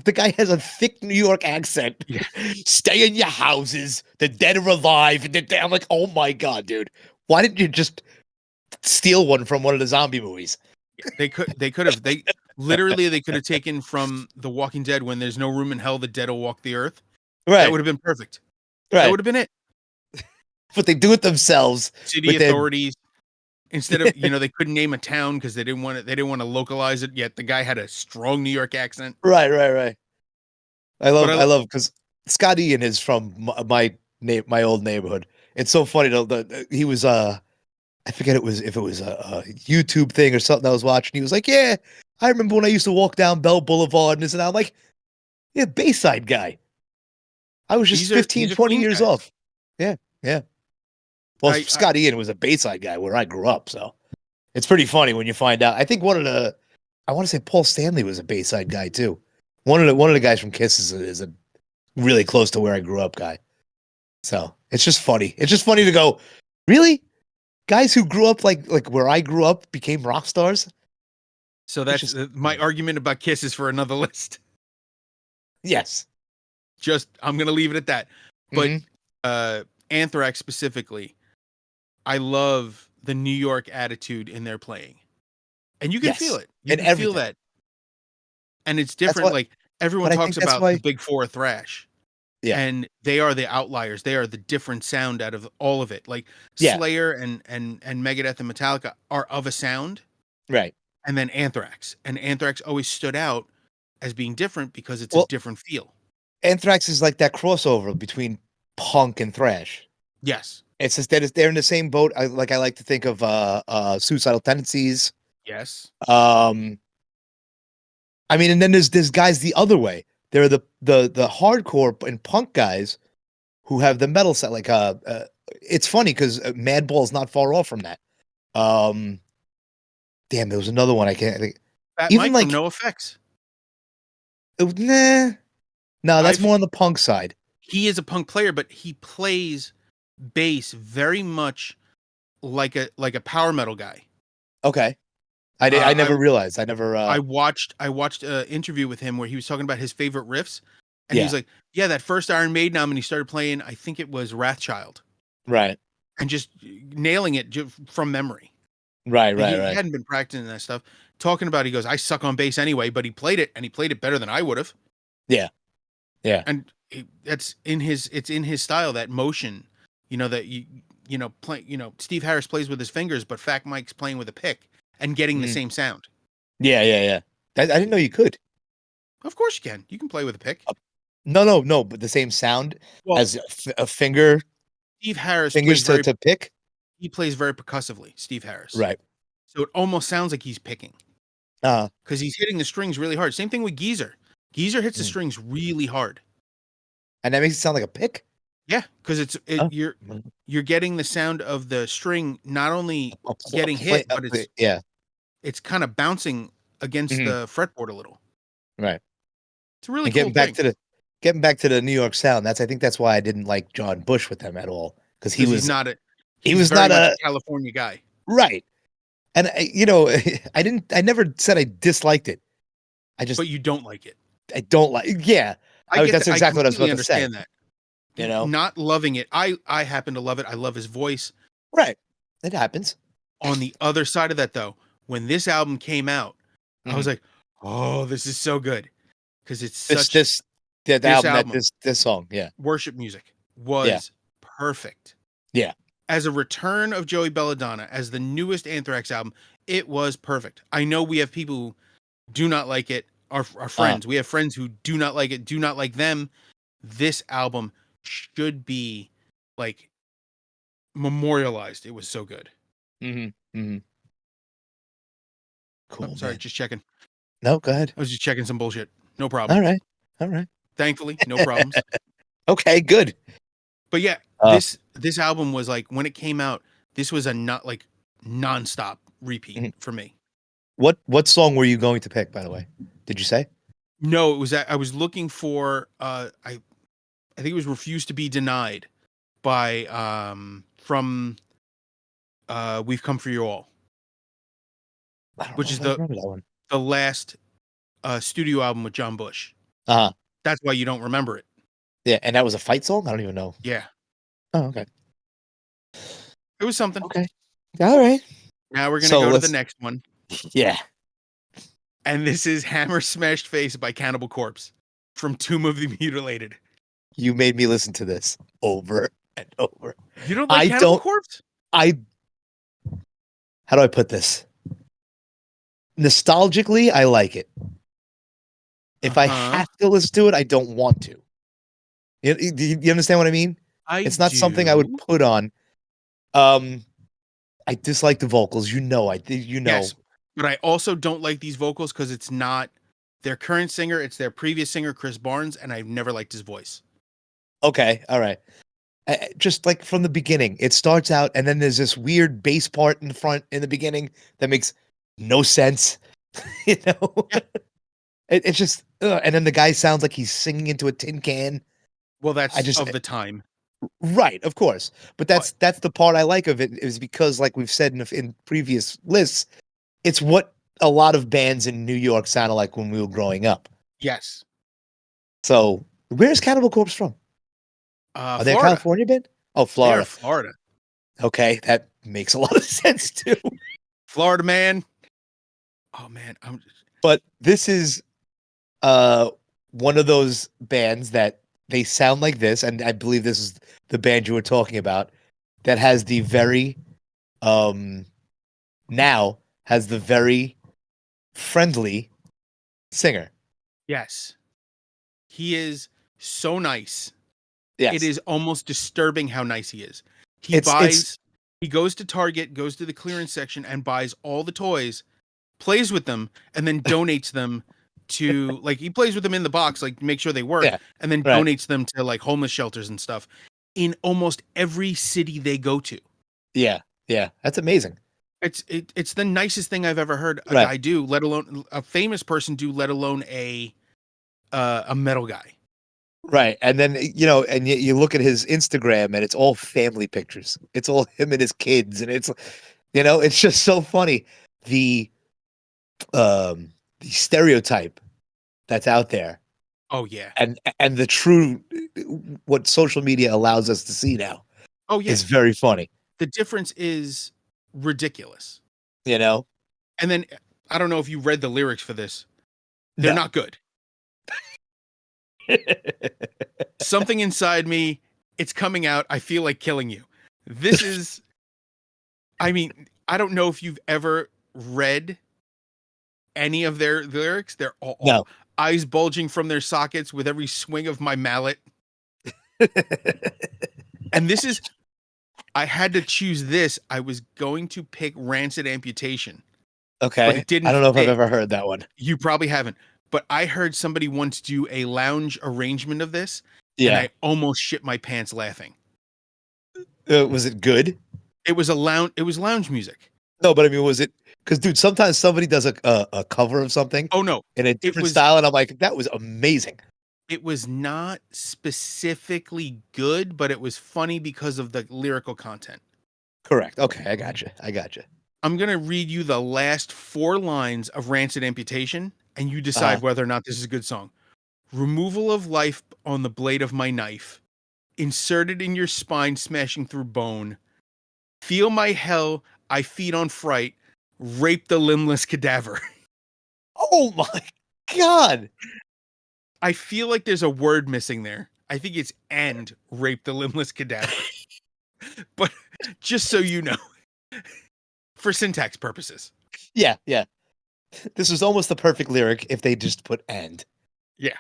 the guy has a thick New York accent. Yeah. Stay in your houses, the dead are alive, and I'm like, oh my god, dude, why didn't you just steal one from one of the zombie movies? They literally they could have taken from The Walking Dead when there's no room in hell, the dead will walk the earth. That Right, would have been perfect. That right, would have been it. but they do it themselves City with their authorities instead of they couldn't name a town because they didn't want to localize it yet. The guy had a strong New York accent. right, right, right. But I love because Scott Ian is from my old neighborhood. It's so funny though. He was I forget if it was a YouTube thing or something I was watching. He was like, "Yeah, I remember when I used to walk down Bell Boulevard and this and that." I'm like, "Yeah, Bayside guy. I was just he's 15, a 20 Queens years guy. off." Yeah, yeah. Well, I Scott Ian was a Bayside guy where I grew up, so It's pretty funny when you find out. I think I want to say Paul Stanley was a Bayside guy too. One of the guys from Kiss is a really close to where I grew up guy. So it's just funny. It's just funny to go, really? Guys who grew up like where I grew up became rock stars? So that's my argument about Kiss is for another list. Yes. I'm going to leave it at that. But Anthrax specifically, I love the New York attitude in their playing. And you can feel it. You can feel that. And it's different. Like everyone talks about the Big Four thrash. Yeah. And they are the outliers. They are the different sound out of all of it. Like Slayer and Megadeth and Metallica are of a sound. Right. And then Anthrax. And Anthrax always stood out as being different because it's a different feel. Anthrax is like that crossover between punk and thrash. Yes. It's just that they're in the same boat. I like to think of Suicidal Tendencies. Yes. I mean, and then there's guys the other way. They're the hardcore and punk guys who have the metal set. Like it's funny because Madball's not far off from that. Damn, there was another one I can't think. Fat Mike from No Effects. No, that's more on the punk side. He is a punk player, but he plays bass very much like a power metal guy. Okay. I never realized. I watched an interview with him where he was talking about his favorite riffs, and he was like, "Yeah, that first Iron Maiden album," and he started playing. I think it was Wrathchild, right, and just nailing it from memory. Right. He hadn't been practicing that stuff. Talking about, he goes, "I suck on bass anyway," but he played it, and he played it better than I would have. Yeah, and it's in his style, that motion, that Steve Harris plays with his fingers, but Fat Mike's playing with a pick. And getting the same sound. Yeah. I didn't know you could. Of course you can. You can play with a pick. No, but the same sound as a finger. Steve Harris fingers to pick. He plays very percussively, Steve Harris. Right. So it almost sounds like he's picking. Because he's hitting the strings really hard. Same thing with Geezer. Geezer hits the strings really hard. And that makes it sound like a pick? Yeah, because you're getting the sound of the string not only getting hit, but it's kind of bouncing against the fretboard a little. Right. It's a really cool thing. Getting back to the New York sound. I think that's why I didn't like John Bush with them at all, because he's not a California guy. Right. And I never said I disliked it. But you don't like it. I don't like. Yeah. That's exactly what I was about to say. That. Not loving it. I happen to love it. I love his voice. Right. It happens. On the other side of that, though, when this album came out, I was like, "Oh, this is so good," because it's this song, worship music was perfect. Yeah. As a return of Joey Belladonna, as the newest Anthrax album, it was perfect. I know we have people who do not like it. Our friends, we have friends who do not like it, do not like them. This album should be like memorialized. It was so good. Cool. Sorry, just checking. No, go ahead. I was just checking some bullshit. No problem. All right. Thankfully, no problems. Okay, good. But yeah, this album was like, when it came out, this was a nonstop repeat for me. What song were you going to pick, by the way? Did you say? No, it was I was looking for I think it was "Refuse to Be Denied" by from We've Come For You All, which is the last studio album with John Bush. That's why you don't remember it. Yeah, and that was a fight song? I don't even know. Yeah. Oh, okay. It was something. Okay. All right. Now we're going to go to the next one. Yeah. And this is Hammer Smashed Face by Cannibal Corpse from Tomb of the Mutilated. You made me listen to this over and over. You don't like Cannibal Corpse? How do I put this? Nostalgically, I like it. If I have to listen to it, I don't want to. You understand what I mean? It's not something I would put on. I dislike the vocals. Yes, but I also don't like these vocals because it's not their current singer. It's their previous singer, Chris Barnes, and I've never liked his voice. Okay, all right. Just like from the beginning, it starts out and then there's this weird bass part in the front in the beginning that makes no sense. You know, Yeah. it's just, and then the guy sounds like he's singing into a tin can. Well, I that's just, of the time. right, of course, but But that's the part I like of it is because, like we've said in previous lists, it's what a lot of bands in New York sounded like when we were growing up. yes. So, where's Cannibal Corpse from? Are they a Florida. California band? Oh, They are Florida. Florida. Okay, that makes a lot of sense too. Florida man. Oh man, But this is one of those bands that they sound like this, and I believe this is the band you were talking about that has the very now has the very friendly singer. yes. He is so nice. It Yes. is almost disturbing how nice he is. It's He goes to Target, goes to the clearance section and buys all the toys, plays with them, and then donates them to, like, he plays with them in the box, like, make sure they work, yeah, and then right. donates them to, like, homeless shelters and stuff in almost every city they go to. Yeah. Yeah. That's amazing. It's the nicest thing I've ever heard a Right. guy do, let alone a famous person do, let alone a metal guy. Right. And then, and you look at his Instagram and it's all family pictures. It's all him and his kids. And it's just so funny. The, the stereotype that's out there Oh yeah. and the true, what social media allows us to see now Oh yeah. is very funny, The difference is ridiculous. you know? And then I don't know if you read the lyrics for this. They're No. not good. Something inside me, it's coming out. I feel like killing you. This is, I mean, I don't know if you've ever read any of their lyrics. They're all No. eyes bulging from their sockets with every swing of my mallet. And this is, I had to choose this. I was going to pick Rancid Amputation, but Okay. it I didn't don't know if I've fit. ever heard that one. You probably haven't, but I heard somebody once do a lounge arrangement of this, and Yeah. I almost shit my pants laughing. Was it good? It was lounge music. No, but I mean, was it? Because, dude, sometimes somebody does a cover of something Oh no, in a it different was style, and I'm like, that was amazing. it was not specifically good, but it was funny because of the lyrical content. Correct. Okay, I got you. I got you. I'm going to read you the last 4 lines of Rancid Amputation, and you decide whether or not this is a good song. Removal of life on the blade of my knife, inserted in your spine, smashing through bone. Feel my hell, I feed on fright, rape the limbless cadaver. Oh my god! I feel like there's a word missing there. I think it's "and rape the limbless cadaver." But just so you know, for syntax purposes. Yeah, yeah. This was almost the perfect lyric if they just put "and." Yeah.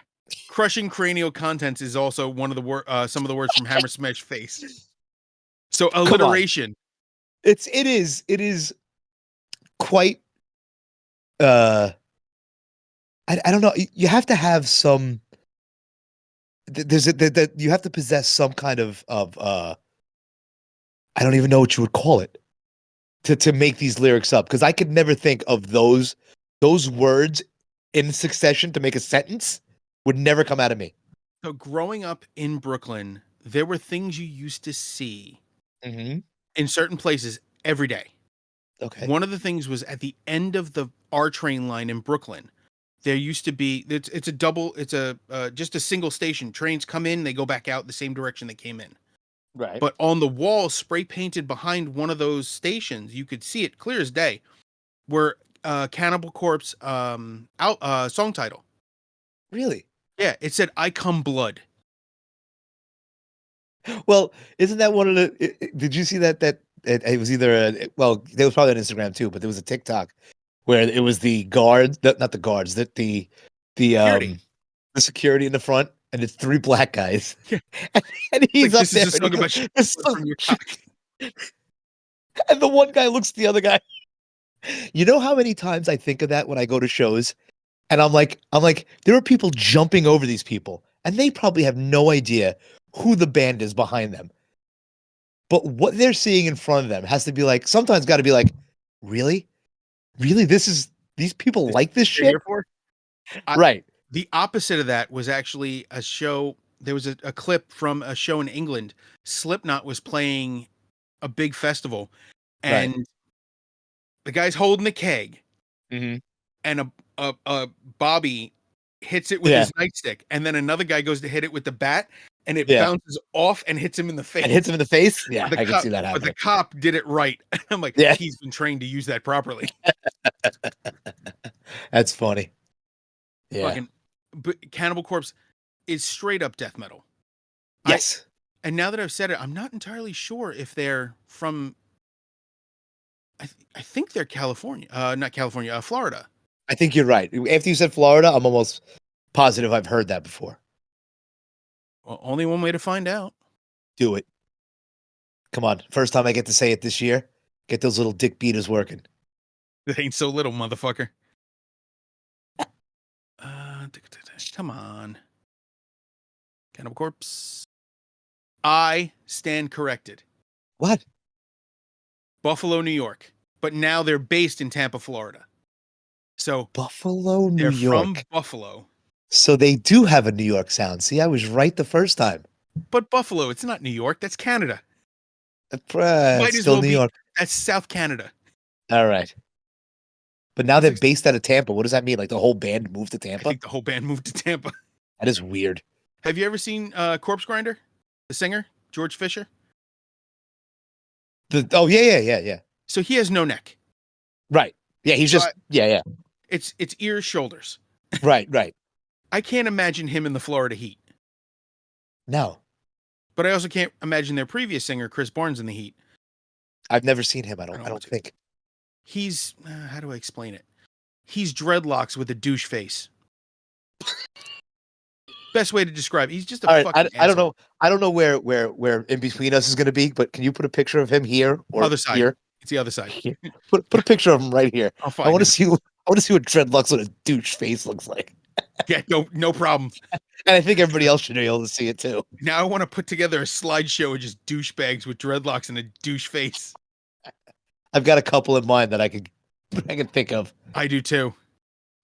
Crushing cranial contents is also one of the some of the words from Hammer Smash Face. So Come on, alliteration. it is quite. I don't know. You have to have some. There's that you have to possess some kind of I don't even know what you would call it to make these lyrics up, because I could never think of those words in succession to make a sentence would never come out of me. So growing up in Brooklyn, there were things you used to see Mm-hmm. in certain places every day. Okay. One of the things was at the end of the R train line in Brooklyn. There used to be it's a double it's a just a single station. Trains come in, they go back out the same direction they came in. Right. But on the wall, spray painted behind one of those stations, you could see it clear as day, were Cannibal Corpse song title. Really? Yeah, it said "I Come Blood." Well, isn't that one of the? Did you see that it was either well, there was probably on Instagram too, but there was a TikTok where it was the guards, not the guards, that the Security. the security in the front, and it's 3 black guys, Yeah. and he's Like, up this is there, a and he song about goes, "This from your cock. and the one guy looks at the other guy. You know how many times I think of that when I go to shows, and I'm like, there are people jumping over these people, and they probably have no idea who the band is behind them. But what they're seeing in front of them has to be like, sometimes got to be like, really? Really? These people This is like this what they're shit? here for. Right. The opposite of that was actually a show. There was a clip from a show in England. Slipknot was playing a big festival, Right. and the guy's holding the keg, Mm-hmm. and a Bobby hits it with Yeah. his nightstick, and then another guy goes to hit it with the bat, and it Yeah. bounces off and hits him in the face. And hits him in the face? But Yeah, the I can cop, see that but the happening. cop did it right. I'm like, Yeah. he's been trained to use that properly. That's funny. Yeah. Fucking, but Cannibal Corpse is straight up death metal. Yes. And now that I've said it, I'm not entirely sure if they're from. I think they're California, not California, Florida. I think you're right. After you said Florida, I'm almost positive I've heard that before. Well, only one way to find out. Do it. Come on. First time I get to say it this year. Get those little dick beaters working. It ain't so little, motherfucker. Come on. Cannibal Corpse. I stand corrected. What? Buffalo, New York. But now they're based in Tampa, Florida. So Buffalo, New they're York. from Buffalo. So they do have a New York sound. See, I was right the first time. But Buffalo, it's not New York. That's Canada. Might as well New York. That's South Canada. All right. But now they're based out of Tampa. What does that mean? Like the whole band moved to Tampa? I think the whole band moved to Tampa. That is weird. Have you ever seen Corpse Grinder? The singer, George Fisher? Yeah. So he has no neck. Right. Yeah, he's just yeah. It's ears, shoulders. Right. I can't imagine him in the Florida heat. No. But I also can't imagine their previous singer, Chris Barnes, in the heat. I've never seen him. I don't think. He's how do I explain it? He's dreadlocks with a douche face. Best way to describe it. He's just a fucking I don't know. I don't know where in between us is going to be, but can you put a picture of him here or other side? Here? It's the other side. Here. Put a picture of him right here. I'll find I want him. to see. I want to see what dreadlocks with a douche face looks like. Yeah, no problem. And I think everybody else should be able to see it too. Now I want to put together a slideshow of just douchebags with dreadlocks and a douche face. I've got a couple in mind that I can think of. I do too.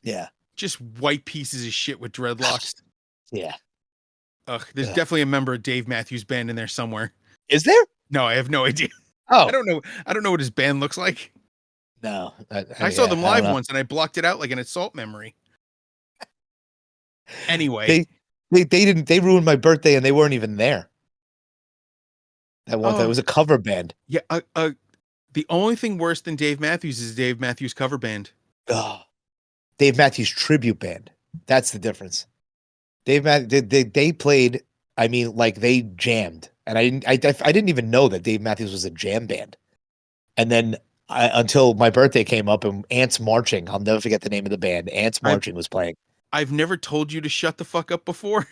Yeah. Just white pieces of shit with dreadlocks. Yeah. Ugh, there's definitely a member of Dave Matthews Band in there somewhere. Is there? No, I have no idea. Oh. I don't know what his band looks like. No. I saw them live once and I blocked it out like an assault memory. Anyway. They ruined my birthday and they weren't even there. That one time it was a cover band. Yeah, the only thing worse than Dave Matthews is Dave Matthews cover band. Oh, Dave Matthews tribute band. That's the difference. They played. I mean, like they jammed, and I didn't even know that Dave Matthews was a jam band. And then until my birthday came up, and Ants Marching. I'll never forget the name of the band. Ants Marching was playing. I've never told you to shut the fuck up before.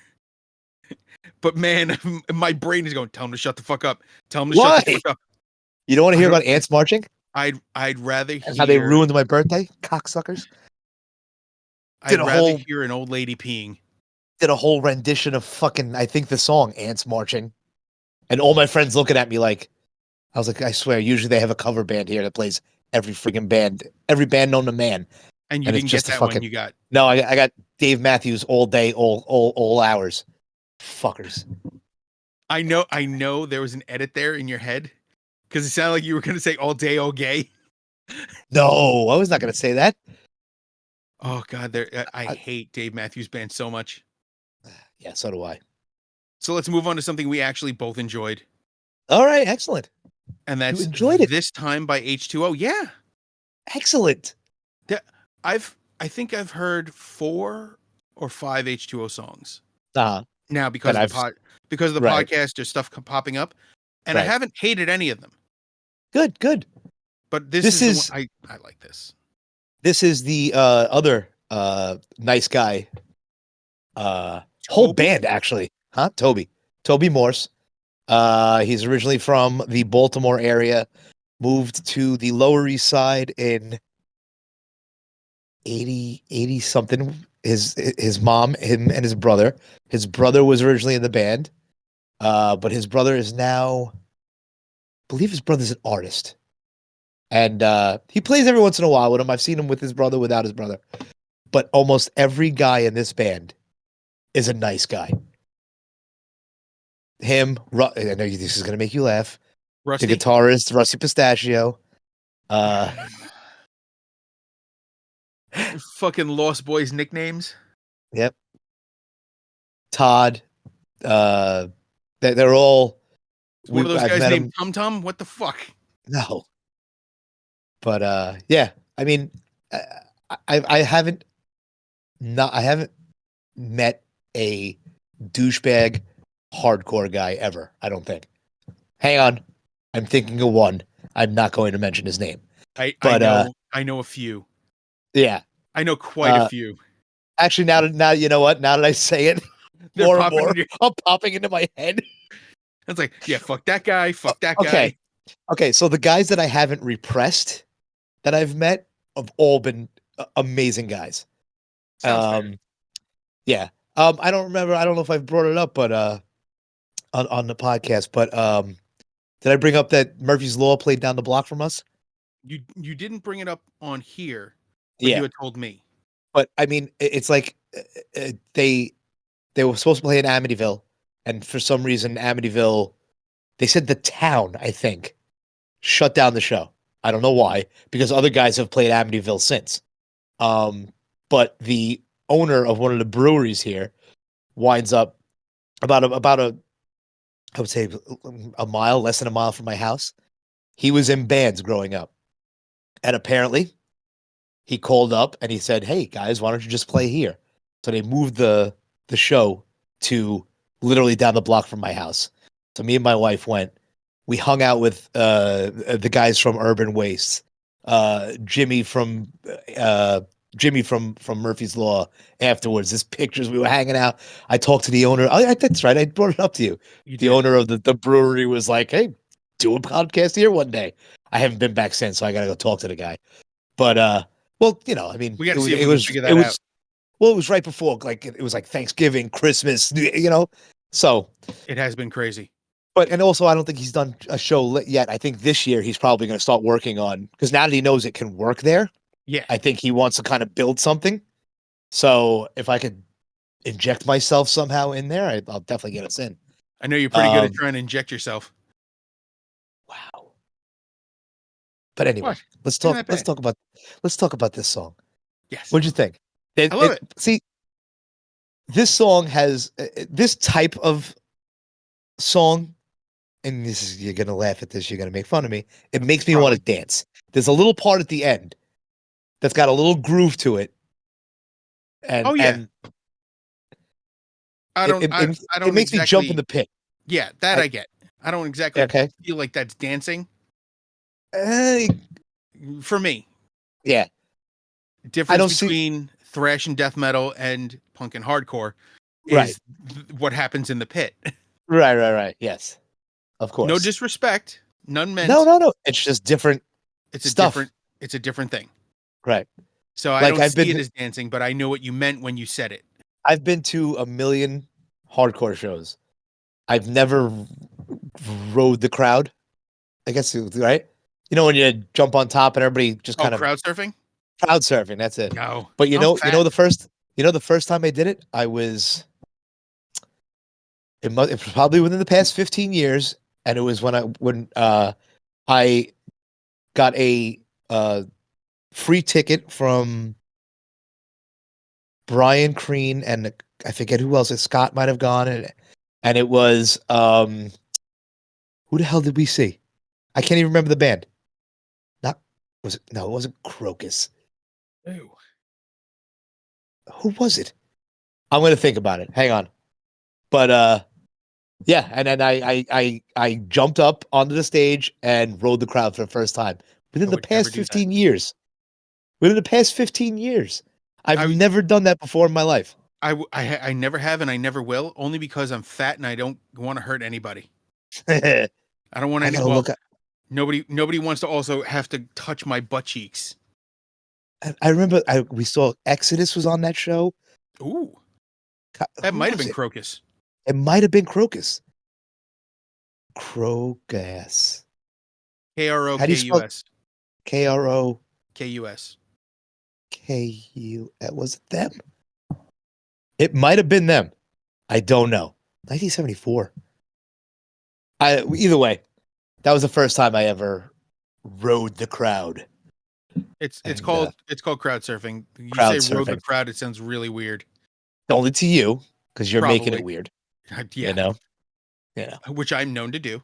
But man, my brain is going, tell him to shut the fuck up. Tell him to shut the fuck up. You don't want to hear about Ants Marching? I'd rather hear how they ruined my birthday, cocksuckers. I'd rather hear an old lady peeing. Did a whole rendition of fucking, I think the song Ants Marching. And all my friends looking at me like, I was like, I swear, usually they have a cover band here that plays every freaking band, every band known to man. And you didn't get that one you got. No, I got Dave Matthews all day, all hours. Fuckers. I know there was an edit there in your head because it sounded like you were going to say all day, all gay. No, I was not going to say that. Oh God, I hate Dave Matthews Band so much. Yeah, so do I. So let's move on to something we actually both enjoyed. All right, excellent. And that's you enjoyed it This Time by H2O. Yeah, excellent. I think I've heard 4 or 5 H2O songs. Now because of the podcast, there's stuff popping up, and I haven't hated any of them. Good. But this is I like this. This is the other nice guy. Whole band actually, huh? Toby Morse. He's originally from the Baltimore area, moved to the Lower East Side in 80 something. His mom, him and his brother. His brother was originally in the band, but his brother is now believe his brother's an artist. And he plays every once in a while with him. I've seen him with his brother, without his brother. But almost every guy in this band is a nice guy. Him, I know this is going to make you laugh. Rusty? The guitarist, Rusty Pistachio. Fucking Lost Boys nicknames. Yep. Todd. They're all. One of those guys named Tum Tum. What the fuck? No. But yeah, I mean, I haven't met a douchebag hardcore guy ever. I don't think. Hang on, I'm thinking of one. I'm not going to mention his name. I know a few. Yeah, I know quite a few. Actually, now you know what? Now that I say it, more and more, I'm popping into my head. It's like, yeah, fuck that guy. Fuck that guy. Okay. So the guys that I haven't repressed that I've met have all been amazing guys. Sounds fair. Yeah. I don't remember. I don't know if I've brought it up, but on the podcast. But did I bring up that Murphy's Law played down the block from us? You didn't bring it up on here, but you had told me. But I mean, it's like they were supposed to play in Amityville, and for some reason, Amityville, they said the town, I think, shut down the show. I don't know why, because other guys have played Amityville since. But the owner of one of the breweries here winds up about a I would say a mile, less than a mile from my house. He was in bands growing up, and apparently, he called up and he said, "Hey guys, why don't you just play here?" So they moved the show to literally down the block from my house. So me and my wife went. We hung out with the guys from Urban Waste, Jimmy from Murphy's Law. Afterwards, there's pictures. We were hanging out. I talked to the owner. That's right. I brought it up to you. The owner of the brewery was like, "Hey, do a podcast here one day." I haven't been back since, so I gotta go talk to the guy. But well, you know, I mean, we got to see if we can figure that out. Well, it was right before, like it was like Thanksgiving, Christmas, you know. So it has been crazy. But and also, I don't think he's done a show yet. I think this year he's probably going to start working on, because now that he knows it can work there. Yeah, I think he wants to kind of build something. So if I could inject myself somehow in there, I'll definitely get us in. I know you're pretty good at trying to inject yourself. Wow. But anyway, let's talk about this song. Yes. What'd you think? I love it. See, this song has this type of song, and you're gonna laugh at this. You're gonna make fun of me. It makes me want to dance. There's a little part at the end that's got a little groove to it. And and it makes me jump in the pit. Yeah, that I get. I don't exactly feel like that's dancing. For me. Yeah. Difference between thrash and death metal and punk and hardcore is what happens in the pit. Right. Yes. Of course. No disrespect. None meant. No. It's just different. It's a different thing. Right. So I don't see it as dancing, but I know what you meant when you said it. I've been to a million hardcore shows. I've never rode the crowd. I guess, right? You know, when you jump on top and everybody just kind of crowd surfing? Crowd surfing, that's it. No. But you know the first time I did it, it was probably within the past 15 years, and it was when I got a free ticket from Brian Crean and I forget who else. Scott might have gone, and it was who the hell did we see? I can't even remember the band. It wasn't Crocus. Ew. Who was it? I'm gonna think about it. Hang on. But yeah, and then I jumped up onto the stage and rode the crowd for the first time within the past 15 years. Within the past 15 years, I've never done that before in my life. I never have, and I never will, only because I'm fat and I don't want to hurt anybody. I don't want any. Nobody wants to also have to touch my butt cheeks. I remember we saw Exodus was on that show. Ooh, that might have been Crocus. It might have been Crocus. Crocus. How do you spell K-R-O-K-U-S. K-R-O? K-U-S. K-U? Was it them? It might have been them. I don't know. 1974. Either way, that was the first time I ever rode the crowd. It's And called crowd surfing. You crowd say rode the surfing. crowd, it sounds really weird. Only to you, because you're making it Probably. weird. You Yeah. know? Which I'm known to do.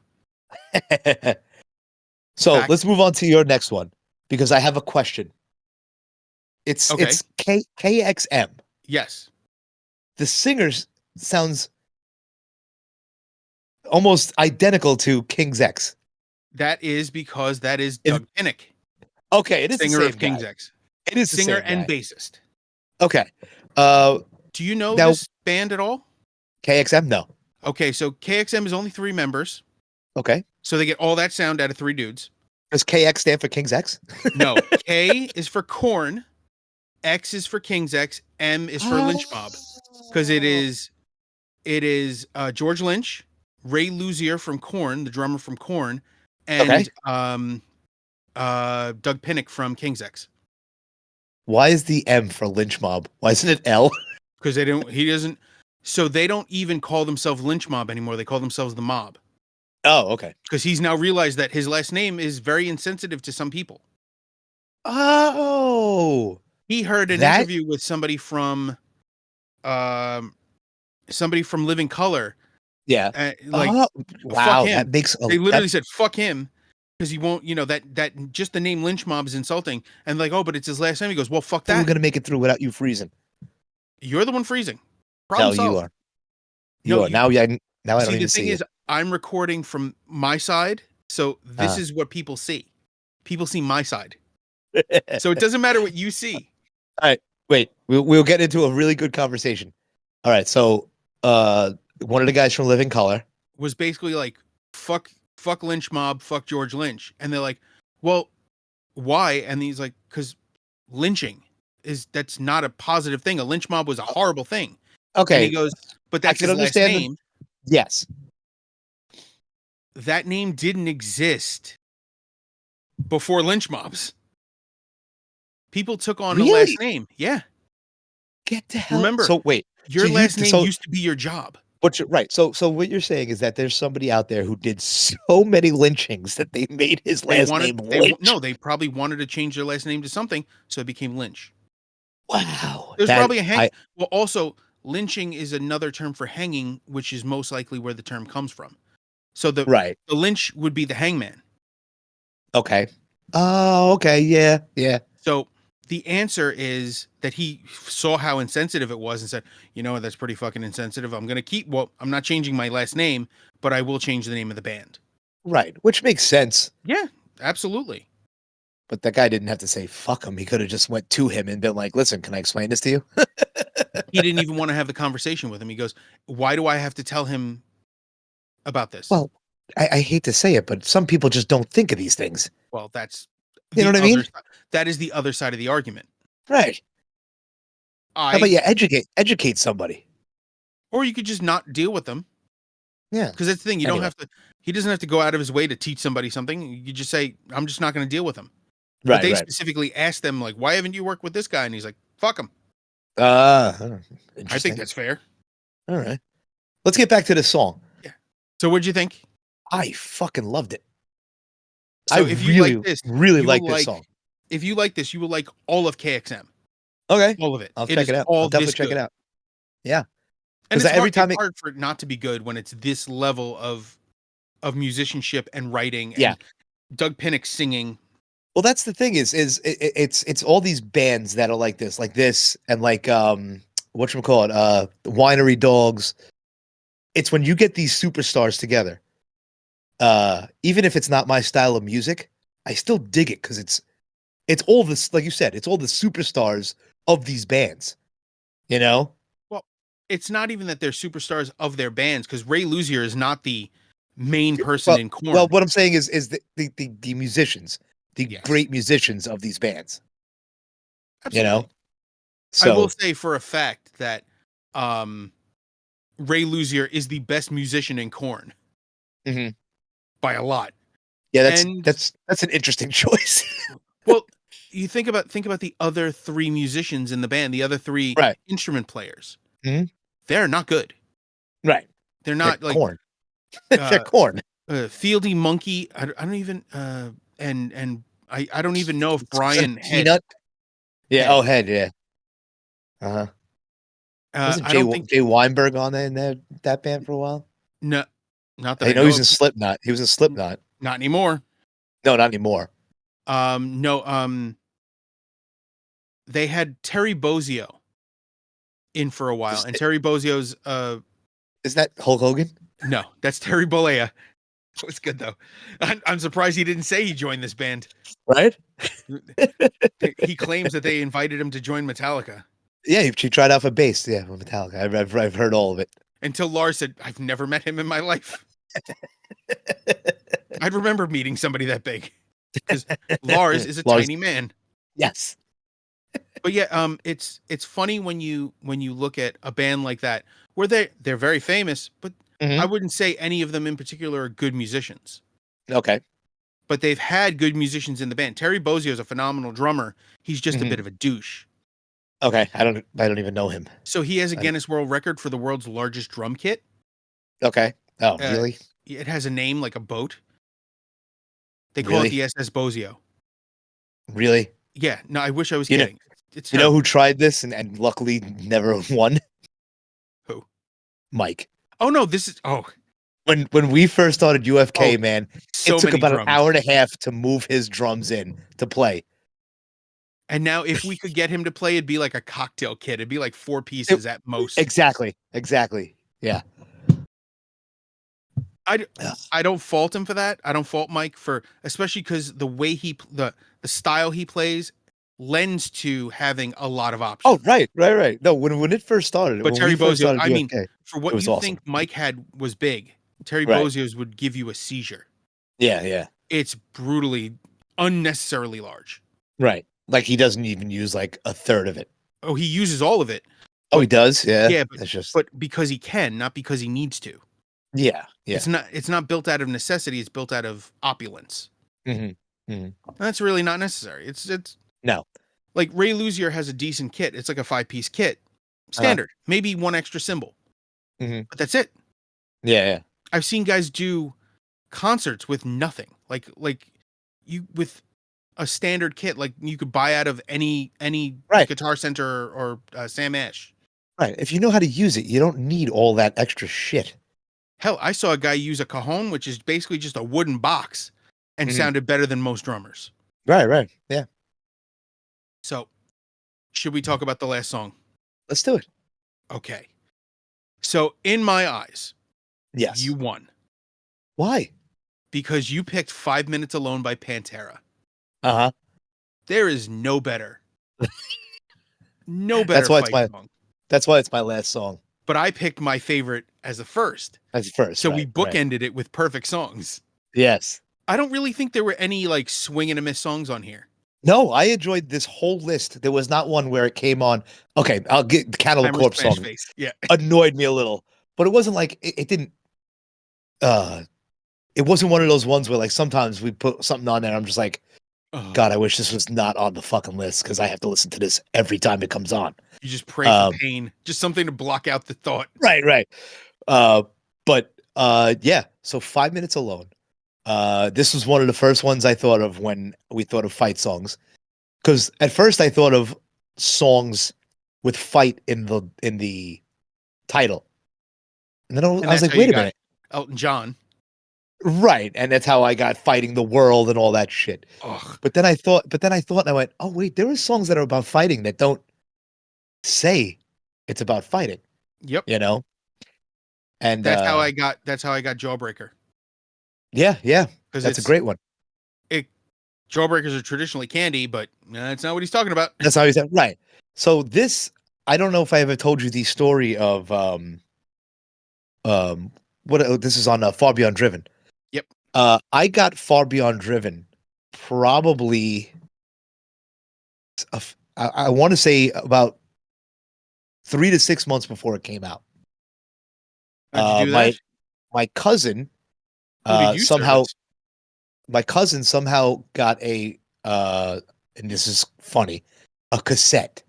So Fact. let's move on to your next one because I have a question. It's Okay. KXM. Yes. The singer sounds almost identical to King's X. That is because that is Is Doug Pinnick, okay, it is the singer same of guy. King's X. It is the Singer same and guy. bassist. Okay. Do you know Now this band at all? KXM? No. Okay, so KXM is only 3 members. Okay. So they get all that sound out of 3 dudes. Does KX stand for King's X? No. K is for Korn, X is for King's X, M is for Lynch Mob. Because it is George Lynch, Ray Luzier from Korn, the drummer from Korn, and Doug Pinnick from King's X. Why is the M for Lynch Mob? Why isn't it L? Because they don't even call themselves Lynch Mob anymore. They call themselves the Mob. Oh, okay. Because he's now realized that his last name is very insensitive to some people. Oh, He heard an interview with somebody from Living Color. Yeah. Fuck wow. him. That makes They literally said fuck him because he won't. That just the name Lynch Mob is insulting. And like, oh, but it's his last name. He goes, well, fuck that. We're gonna make it through without you freezing. You're the one freezing. Problem solved. You are. You are. Now I don't even the see thing is, I'm recording from my side, so this is what people see. People see my side. So it doesn't matter what you see. All right. Wait. We'll get into a really good conversation. All right. So, one of the guys from Living Color was basically like, fuck Lynch Mob, fuck George Lynch. And they're like, well, why? And he's like, because lynching that's not a positive thing. A lynch mob was a horrible thing. Okay. And he goes, but that's his last name. Yes. That name didn't exist before lynch mobs. People took on a last name. Yeah. Get the hell. Remember, so wait, your last name used to be your job. But you're right. So what you're saying is that there's somebody out there who did so many lynchings that they made his last name Lynch. They probably wanted to change their last name to something, so it became Lynch. Wow. There's probably a hang. Well, also, lynching is another term for hanging, which is most likely where the term comes from. So the lynch would be the hangman. Okay. Oh, okay. Yeah. Yeah. So the answer is that he saw how insensitive it was and said, you know, that's pretty fucking insensitive. I'm not changing my last name, but I will change the name of the band. Right. Which makes sense. Yeah, absolutely. But that guy didn't have to say fuck him. He could have just went to him and been like, listen, can I explain this to you? He didn't even want to have the conversation with him. He goes, why do I have to tell him about this? Well, I hate to say it, but some people just don't think of these things. Well, that's you know what I mean? That is the other side of the argument. Right. How about you educate somebody? Or you could just not deal with them. Yeah. Because that's the thing. You don't have to, he doesn't have to go out of his way to teach somebody something. You just say, I'm just not going to deal with him. Right. But they specifically asked them, like, why haven't you worked with this guy? And he's like, fuck him. I think that's fair. All right. Let's get back to the song. Yeah. So what'd you think? I fucking loved it. So if you like this, really like this song. If you like this, you will like all of KXM. Okay. All of it. I'll check it out. I'll definitely check it out. Yeah. And it's hard for it not to be good when it's this level of musicianship and writing and Doug Pinnick singing. Well, that's the thing is it's all these bands that are like this and like whatchamacallit, Winery Dogs. It's when you get these superstars together. Even if it's not my style of music, I still dig it because it's all this, like you said, it's all the superstars of these bands. You know? Well, it's not even that they're superstars of their bands because Ray Luzier is not the main person in Korn. Well, what I'm saying is the musicians, great musicians of these bands. Absolutely. You know? So I will say for a fact that Ray Luzier is the best musician in Korn. Mm-hmm. By a lot. Yeah, And that's an interesting choice. well, you think about the other three musicians in the band, the other three Right. instrument players. Mhm. They're not good. Right. They're They're not like corn. They're uh, corn. Fieldy Monkey. I don't even and I don't even know if Brian Peanut. Yeah. Head. Oh, Head. Yeah. Uh-huh. Wasn't I don't think Jay Weinberg on there in that band for a while? no, not that I I know he know was of. in Slipknot. He was in Slipknot. Not anymore. No, not anymore. No. They had Terry Bozzio in for a while, and Terry Bozzio's Is that Hulk Hogan? no, that's Terry Bollea. It was good though. I'm surprised he didn't say he joined this band. Right? He claims that they invited him to join Metallica. Yeah, he tried out for bass. Yeah, for Metallica. I've heard all of it. Until Lars said, "I've never met him in my life." I'd remember meeting somebody that big because Lars is a Lars. tiny man. Yes. But yeah, it's funny when you look at a band like that where they're very famous, but I wouldn't say any of them in particular are good musicians. Okay. But they've had good musicians in the band. Terry Bozzio is a phenomenal drummer. He's just a bit of a douche. Okay, I don't even know him. So he has a Guinness World Record for the world's largest drum kit. Okay. Oh, really? It has a name like a boat. They call it Really? the SS Bozzio. Really? Yeah. No, I wish I was You know, kidding. It's you know terrible. who tried this and luckily never won? Who? Mike. Oh no, this is When we first started UFK, man, so it took many about an drums. hour and a half to move his drums in to play. And now if we could get him to play, it'd be like a cocktail kit. It'd be like 4 pieces at most. Exactly. Yeah. I don't fault him for that. I don't fault Mike for, especially because the way the style he plays lends to having a lot of options. Oh, right. No, when it first started, But when Terry we first Bozzio, started I mean, UFK, for it what was you awesome. think Mike had was big, Terry Right. Bozzio's would give you a seizure. Yeah. It's brutally, unnecessarily large. Right. Like he doesn't even use like a third of it. Oh, he uses all of it. Oh, he does? Yeah. Yeah, That's just but because he can, not because he needs to. Yeah. It's not built out of necessity, it's built out of opulence. That's really not necessary. It's No. like Ray Luzier has a decent kit. It's like a 5-piece kit. Standard. Maybe one extra cymbal. But that's it. Yeah. I've seen guys do concerts with nothing. Like you with a standard kit like you could buy out of any Right. Guitar Center or Sam Ash. Right. If you know how to use it, you don't need all that extra shit. Hell, I saw a guy use a cajon, which is basically just a wooden box, and sounded better than most drummers. Right. Yeah. So, should we talk about the last song? Let's do it. Okay. So, in my eyes, yes, you won. Why? Because you picked 5 Minutes Alone by Pantera. Uh-huh. There is no better. No better song. That's why it's my last song. But I picked my favorite as the first. So we bookended it with perfect songs. Yes. I don't really think there were any like swing and a miss songs on here. No, I enjoyed this whole list. There was not one where it came on. Okay, I'll get the Cannibal Corpse song. Face. Yeah. Annoyed me a little. But it wasn't like it didn't it wasn't one of those ones where like sometimes we put something on there and I'm just like, God, I wish this was not on the fucking list because I have to listen to this every time it comes on. You just pray for pain, just something to block out the thought. Right. Yeah. So 5 Minutes Alone. This was one of the first ones I thought of when we thought of fight songs, because at first I thought of songs with fight in the title, and then I was like, wait a minute, Elton John. Right, and that's how I got Fighting the World and all that shit. Ugh. But then I thought, and I went, oh wait, there are songs that are about fighting that don't say it's about fighting. Yep. You know, and that's how I got Jawbreaker. Yeah, because that's a great one. Jawbreakers are traditionally candy, but that's not what he's talking about. That's how he said, right. So this, I don't know if I ever told you the story of what this is on Far Beyond Driven. Yep. I got Far Beyond Driven probably I want to say about 3 to 6 months before it came out. How'd you do that? My cousin Who did you somehow service? my cousin somehow got and this is funny, a cassette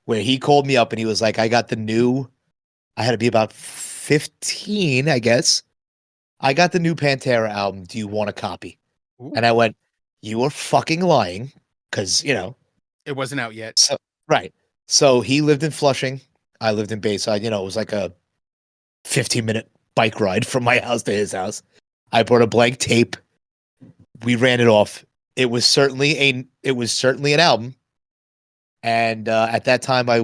where he called me up and he was like, I got the new, I had to be about 15, I guess. I got the new Pantera album. Do you want a copy? Ooh. And I went, you are fucking lying. Cause it wasn't out yet. So, right. So he lived in Flushing. I lived in Bayside. It was like a 15-minute bike ride from my house to his house. I brought a blank tape. We ran it off. It was certainly an album. And at that time, I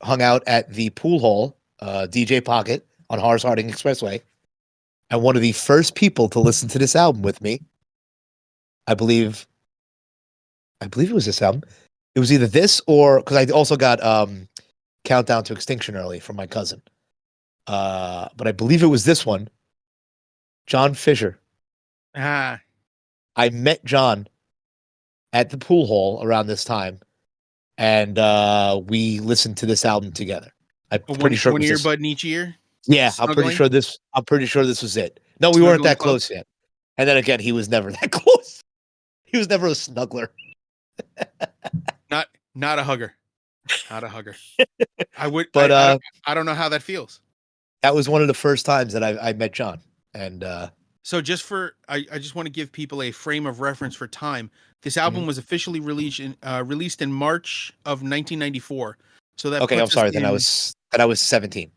hung out at the pool hall, DJ Pocket on Horace Harding Expressway, and one of the first people to listen to this album with me, I believe it was this album. It was either this or because I also got Countdown to Extinction early from my cousin. But I believe it was this one, John Fisher. Ah. I met John at the pool hall around this time, and we listened to this album together. I'm pretty sure one earbud in each ear. Yeah, Snuggling? I'm pretty sure this was it. No, we weren't that close yet. And then again, he was never that close. He was never a snuggler. Not a hugger. Not a hugger. I would, but I don't know how that feels. That was one of the first times that I met John, and so I just want to give people a frame of reference for time. This album was officially released in March of 1994. So that okay. I'm sorry. Then I was 17.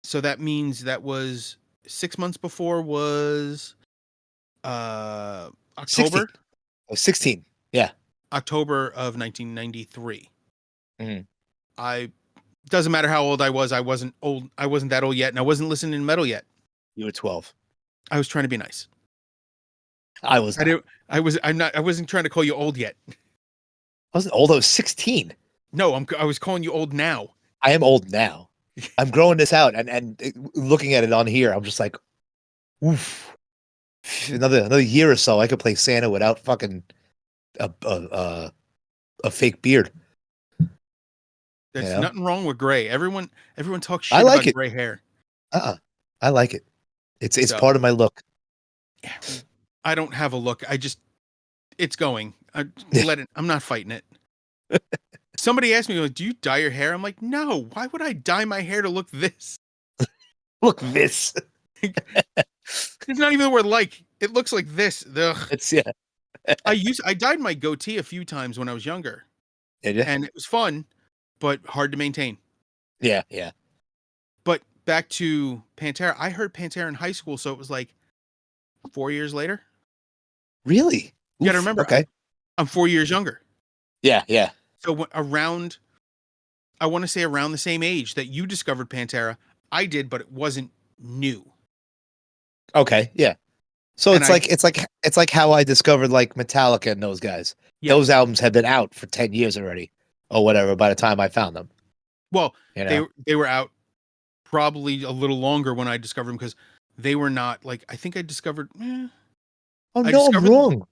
So that means that was 6 months before was October. 16. Oh, 16. Yeah. October of 1993. Doesn't matter how old I was. I wasn't old. I wasn't that old yet, and I wasn't listening to metal yet. You were 12. I was trying to be nice. I was. I wasn't trying to call you old yet. I wasn't old. I was 16. No, I was calling you old now. I am old now. I'm growing this out, and looking at it on here, I'm just like, oof. Another year or so, I could play Santa without fucking a fake beard. There's nothing wrong with gray. Everyone talks shit about gray hair. I like it. It's part of my look. Yeah, I don't have a look. It's going. I'm not fighting it. Somebody asked me, like, do you dye your hair? I'm like, no. Why would I dye my hair to look this? Look this. It's not even the word like. It looks like this. Ugh. It's I dyed my goatee a few times when I was younger. Did you? And it was fun, but hard to maintain. Yeah. But back to Pantera. I heard Pantera in high school, so it was like 4 years later. Really? You gotta remember, okay. I'm 4 years younger. Yeah. So I want to say around the same age that you discovered Pantera, I did, but it wasn't new. Okay, yeah. So it's like how I discovered like Metallica and those guys. Yeah. Those albums had been out for 10 years already, or whatever. By the time I found them, well, they were out probably a little longer when I discovered them because they were not like I think I discovered. I'm wrong.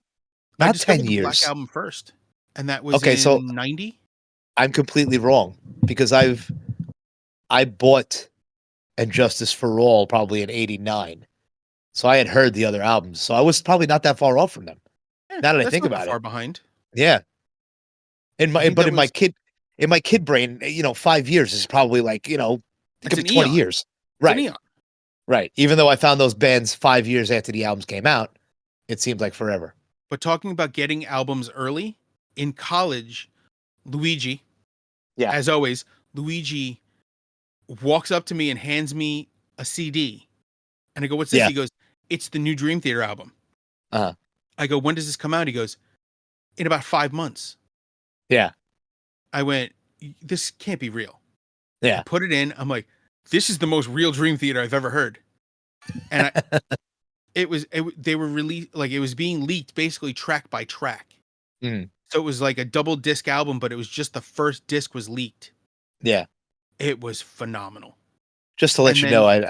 Not 10 years. Black Album first, and that was in 90. I'm completely wrong because I bought And Justice for All probably in 89. So I had heard the other albums. So I was probably not that far off from them. Yeah, now that I think about it. Far behind. Yeah. In my kid brain, 5 years is probably like, it could be 20 years. Right. Right. Even though I found those bands 5 years after the albums came out, it seemed like forever. But talking about getting albums early, in college, Luigi, as always, Luigi walks up to me and hands me a CD. And I go, what's this? He goes, it's the new Dream Theater album. Uh-huh. I go, when does this come out? He goes, in about 5 months. Yeah. I went, this can't be real. Yeah. I put it in. I'm like, this is the most real Dream Theater I've ever heard. And they were released, like it was being leaked basically track by track. Mm. So it was like a double disc album, but it was just the first disc was leaked. Yeah. It was phenomenal. Just to let you know, I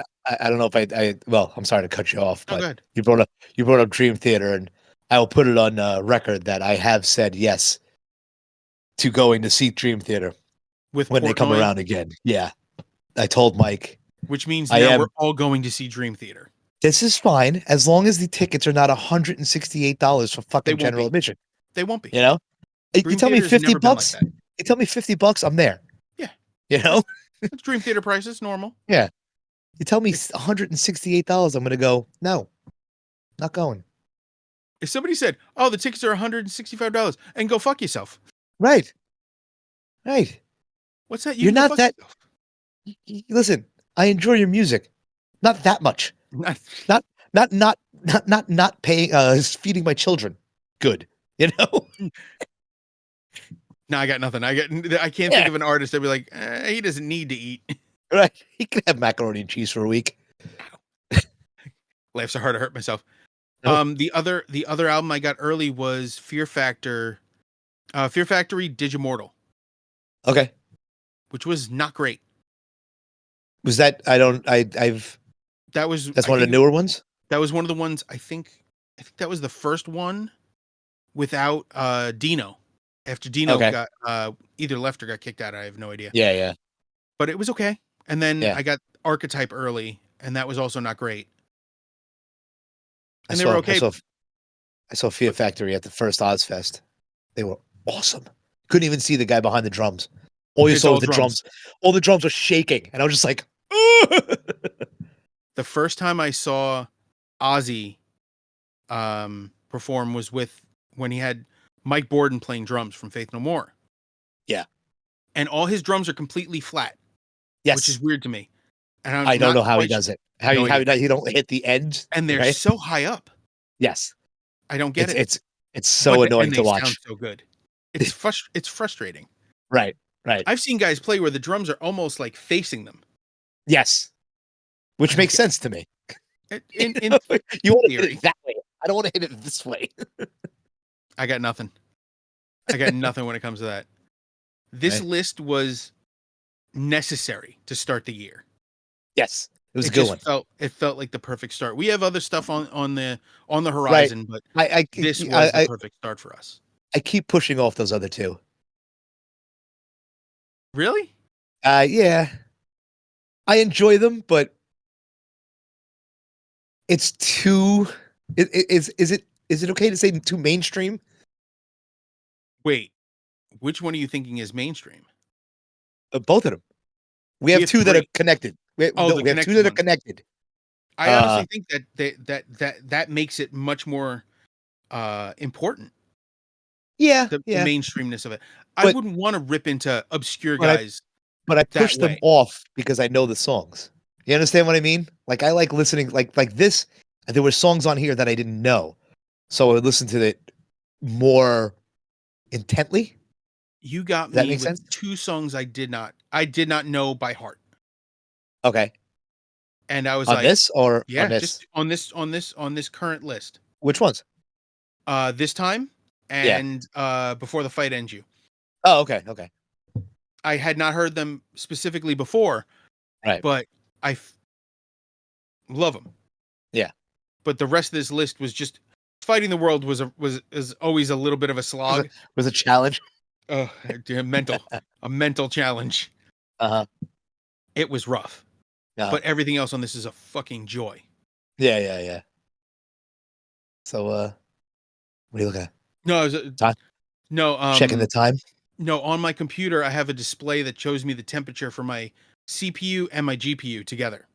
don't know if well, I'm sorry to cut you off, but you brought up Dream Theater, and I will put it on record that I have said yes to going to see Dream Theater when they come around again. Yeah. I told Mike, which means I now am. we're all going to see Dream Theater. This is fine as long as the tickets are not $168 for They fucking won't general be. admission. They won't be. You know, you Dream tell me Theater has 50 never been like bucks. that. You tell me 50 bucks, I'm there. Yeah. You know? It's Dream Theater prices, normal. Yeah. You tell me $168, I'm going to go, no, not going. If somebody said, "Oh, the tickets are $165," and go fuck yourself. Right. Right. What's that? You You're can go not fuck that. yourself. Listen, I enjoy your music. Not that much. Not not paying feeding my children. Good. You know? No, I got nothing. I can't think Yeah. of an artist that'd be like, he doesn't need to eat. Right. He can have macaroni and cheese for a week. Laughs so hard I hurt myself. Nope. The other album I got early was Fear Factory Digimortal, Okay. which was not great. Was that I've That was that's I one of the think newer ones? that was one of the ones I think that was the first one without Dino. After Dino Okay. got either left or got kicked out, I have no idea. Yeah, yeah. But it was okay. And then Yeah. I got Archetype early, and that was also not great. I And they were saw I okay. saw I saw Fear Factory at the first Ozfest. They were awesome. Couldn't even see the guy behind the drums. All you It's saw all was the drums. drums. All the drums were shaking, and I was just like, The first time I saw Ozzy perform was when he had Mike Borden playing drums from Faith No More. yeah, And all his drums are completely flat, which is yes. weird to me. And I'm I don't not know how he quite does it. How no you idea. don't hit the edge, And they're right? so high up. Yes, I don't get it. it's so annoying And to they sound watch. so good. It's frustrating. Right, right. I've seen guys play where the drums are almost like facing them. Yes, I which don't makes get sense to me. it. You want to hit Theory. it that way. I don't want to hit it this way. I got nothing. I got nothing when it comes to that. This Right. list was necessary to start the year. Yes, it was a It good just one. felt like the perfect start. We have other stuff on the Right. horizon, but I this I was the I, perfect start for us. I keep pushing off those other two. Really? Yeah, I enjoy them, but it's too. Is it okay to say too mainstream? Wait, which one are you thinking is mainstream? Both of them. We We have have two that are three. connected. We, Oh, no, the we have two connected that are ones. connected. I Uh, honestly think that makes it much more important. yeah, The yeah, mainstreamness of it. I but wouldn't want to rip into obscure but I guys but I that push them way. off because I know the songs. You understand what I mean? Like I like listening like this. There were songs on here that I didn't know, so I would listen to it more intently. You got Does that me make with sense? two songs I did not know by heart. Okay. And I was On like, this or on yeah, this? just on this current list. Which ones? This time Yeah. and before the fight ends you. Oh, okay, okay. I had not heard them specifically before, Right. but I love them. Yeah. But the rest of this list was just fighting the world is always a little bit of a Was a slog. was a challenge. A mental challenge. Uh-huh. It was rough, Uh-huh. but everything else on this is a fucking joy. Yeah, yeah, yeah. So what are you looking at? No, Time? no, Checking the time? no. On my computer, I have a display that shows me the temperature for my CPU and my GPU together,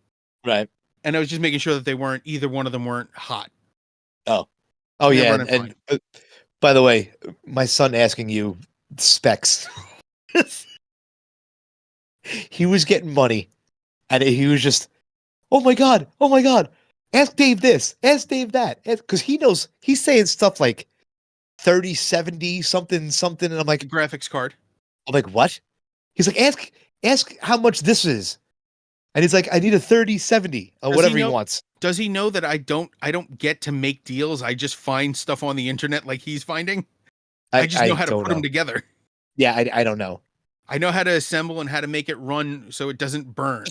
Right. and I was just making sure that they weren't either one of them weren't hot. Oh. Oh And they're yeah, running fine. by the way, my son asking you specs. He was getting money and he was just, "Oh my god. Oh my god. Ask Dave this. Ask Dave that." Cuz he knows he's saying stuff like 3070 something something and The graphics card. I'm like, "What?" He's like, "Ask how much this is." And he's like, "I need a 3070 or Does he whatever he know? wants." Does he know that I don't get to make deals? I just find stuff on the internet like he's finding. I just know I how to don't put them know. together. Yeah, I don't know. I know how to assemble and how to make it run so it doesn't burn.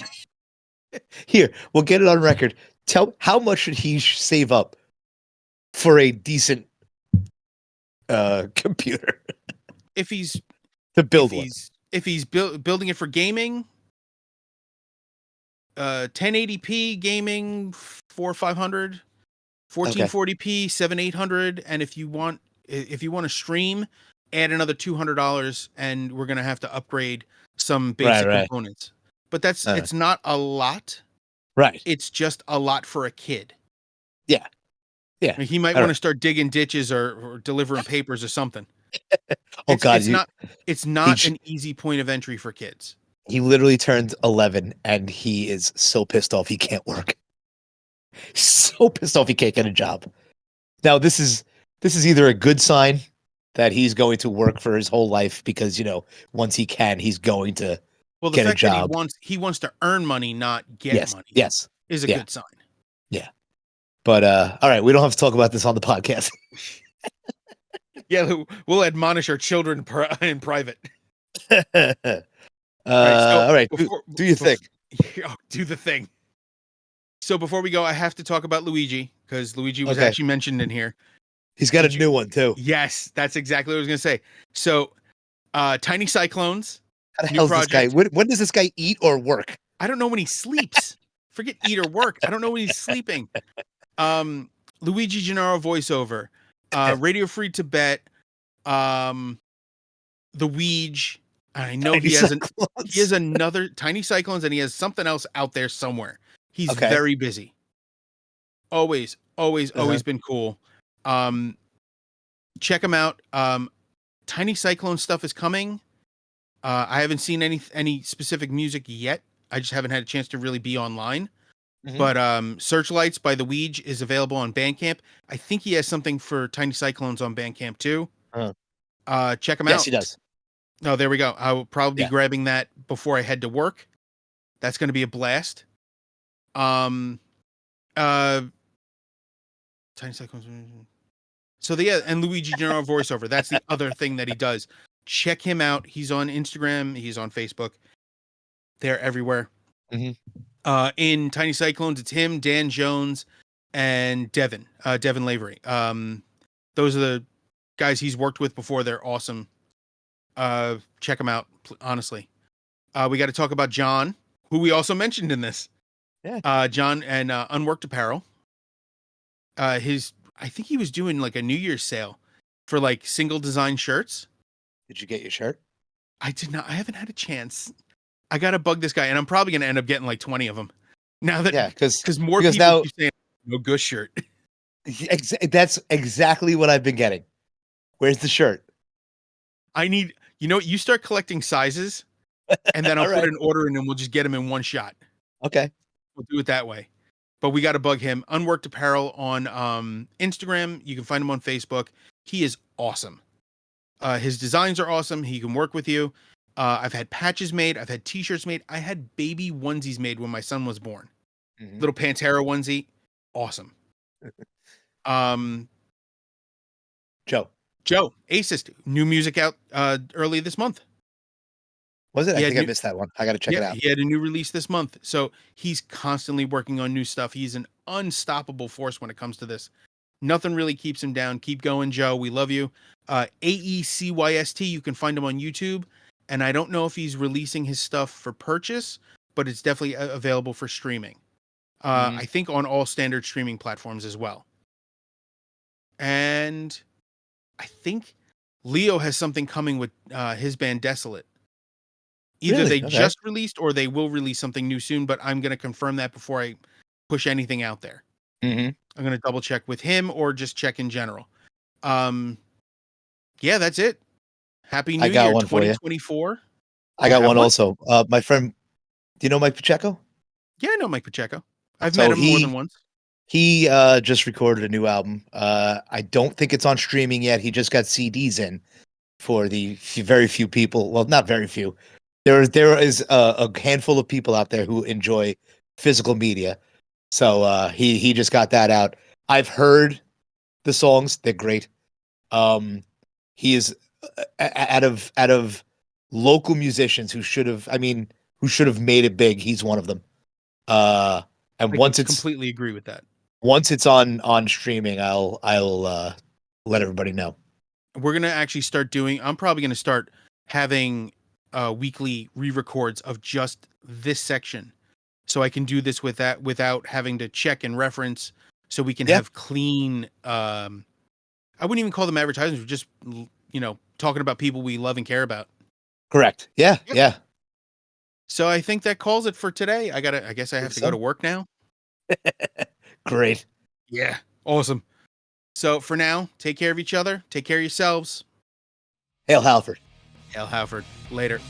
Here, we'll get it on record. Tell how much should he save up for a decent computer If he's to build one? building it for gaming, 1080p gaming 4,500, Okay. 1440p 7,800, and if you want to stream, add another $200, and we're gonna have to upgrade some basic Right. components. But that's Uh, it's not a lot. right. It's just a lot for a kid. Yeah. Yeah. He might All want right. to start digging ditches or delivering papers or something. Oh It's God, it's not it's he not an easy point of entry for kids. he literally turned 11 and he is so pissed off he can't work. So pissed off he can't get a job. Now this is either a good sign that he's going to work for his whole life because once he can, he's going to Well, the get a fact that job. he wants to earn money, not get Yes, money, yes, is a yeah, good sign. yeah. But all right, we don't have to talk about this on the podcast. Yeah, we'll admonish our children in private. Right. So All right, before, do you think? do the thing. So before we go, I have to talk about Luigi because Luigi was Okay, actually mentioned in here. he's got a new one too. Yes, that's exactly what I was gonna say. So, Tiny Cyclones, How the new hell's this guy? project. When does this guy eat or work? I don't know when he sleeps. Forget eat or work. I don't know when he's sleeping. Luigi Gennaro voiceover, Radio Free Tibet, the Ouija. I know he has another Tiny Cyclones, and he has something else out there somewhere. He's very busy. Always been cool. Check him out. Tiny Cyclone stuff is coming. I haven't seen any specific music yet. I just haven't had a chance to really be online. Mm-hmm. But Searchlights by the Ouija is available on Bandcamp. I think he has something for Tiny Cyclones on Bandcamp too. Check him out. Yes, he does. Oh, there we go. I will probably be grabbing that before I head to work. That's going to be a blast. Tiny Cyclones. So and Luigi Gennaro voiceover. That's the other thing that he does. Check him out. He's on Instagram. He's on Facebook. They're everywhere. Mm-hmm. In Tiny Cyclones, it's him, Dan Jones, and Devin Lavery. Those are the guys he's worked with before. They're awesome. Check them out, honestly. We got to talk about John, who we also mentioned in this. Yeah. John and Unworked Apparel. I think he was doing like a New Year's sale for like single design shirts. Did you get your shirt? I did not. I haven't had a chance. I gotta bug this guy, and I'm probably gonna end up getting like 20 of them. Now that because more people now, keep saying no Gush shirt. That's exactly what I've been getting. Where's the shirt? I need. You start collecting sizes, and then I'll put an order in, and we'll just get them in one shot. Okay, we'll do it that way. But we got to bug him. Unworked Apparel on Instagram. You can find him on Facebook. He is awesome. His designs are awesome. He can work with you. I've had patches made. I've had T-shirts made. I had baby onesies made when my son was born. Mm-hmm. Little Pantera onesie. Awesome. Joe, Acist. New music out early this month. Was it? I think I missed that one. I got to check it out. He had a new release this month. So he's constantly working on new stuff. He's an unstoppable force when it comes to this. Nothing really keeps him down. Keep going, Joe. We love you. AECYST. You can find him on YouTube. And I don't know if he's releasing his stuff for purchase, but it's definitely available for streaming. I think on all standard streaming platforms as well. And I think Leo has something coming with his band Desolate. Either they just released or they will release something new soon, but I'm going to confirm that before I push anything out there. Mm-hmm. I'm going to double check with him or just check in general. Yeah, that's it. Happy New Year 2024. I got one also. My friend, do you know Mike Pacheco? Yeah, I know Mike Pacheco. I've met him more than once. He just recorded a new album. I don't think it's on streaming yet. He just got CDs in for the very few people. Well, not very few. There is a handful of people out there who enjoy physical media. So he just got that out. I've heard the songs; they're great. He is out of local musicians who should have made it big. He's one of them. And I completely agree with that. Once it's on streaming, I'll let everybody know. We're gonna actually start doing. I'm probably gonna start having weekly re-records of just this section so I can do this without having to check and reference, so we can have clean, I wouldn't even call them advertisements, we're just, talking about people we love and care about. Correct. Yeah. Yep. Yeah. So I think that calls it for today. I guess I have to go to work now. Great. Yeah. Awesome. So for now, take care of each other. Take care of yourselves. Hail Halford. Hail Halford. Later.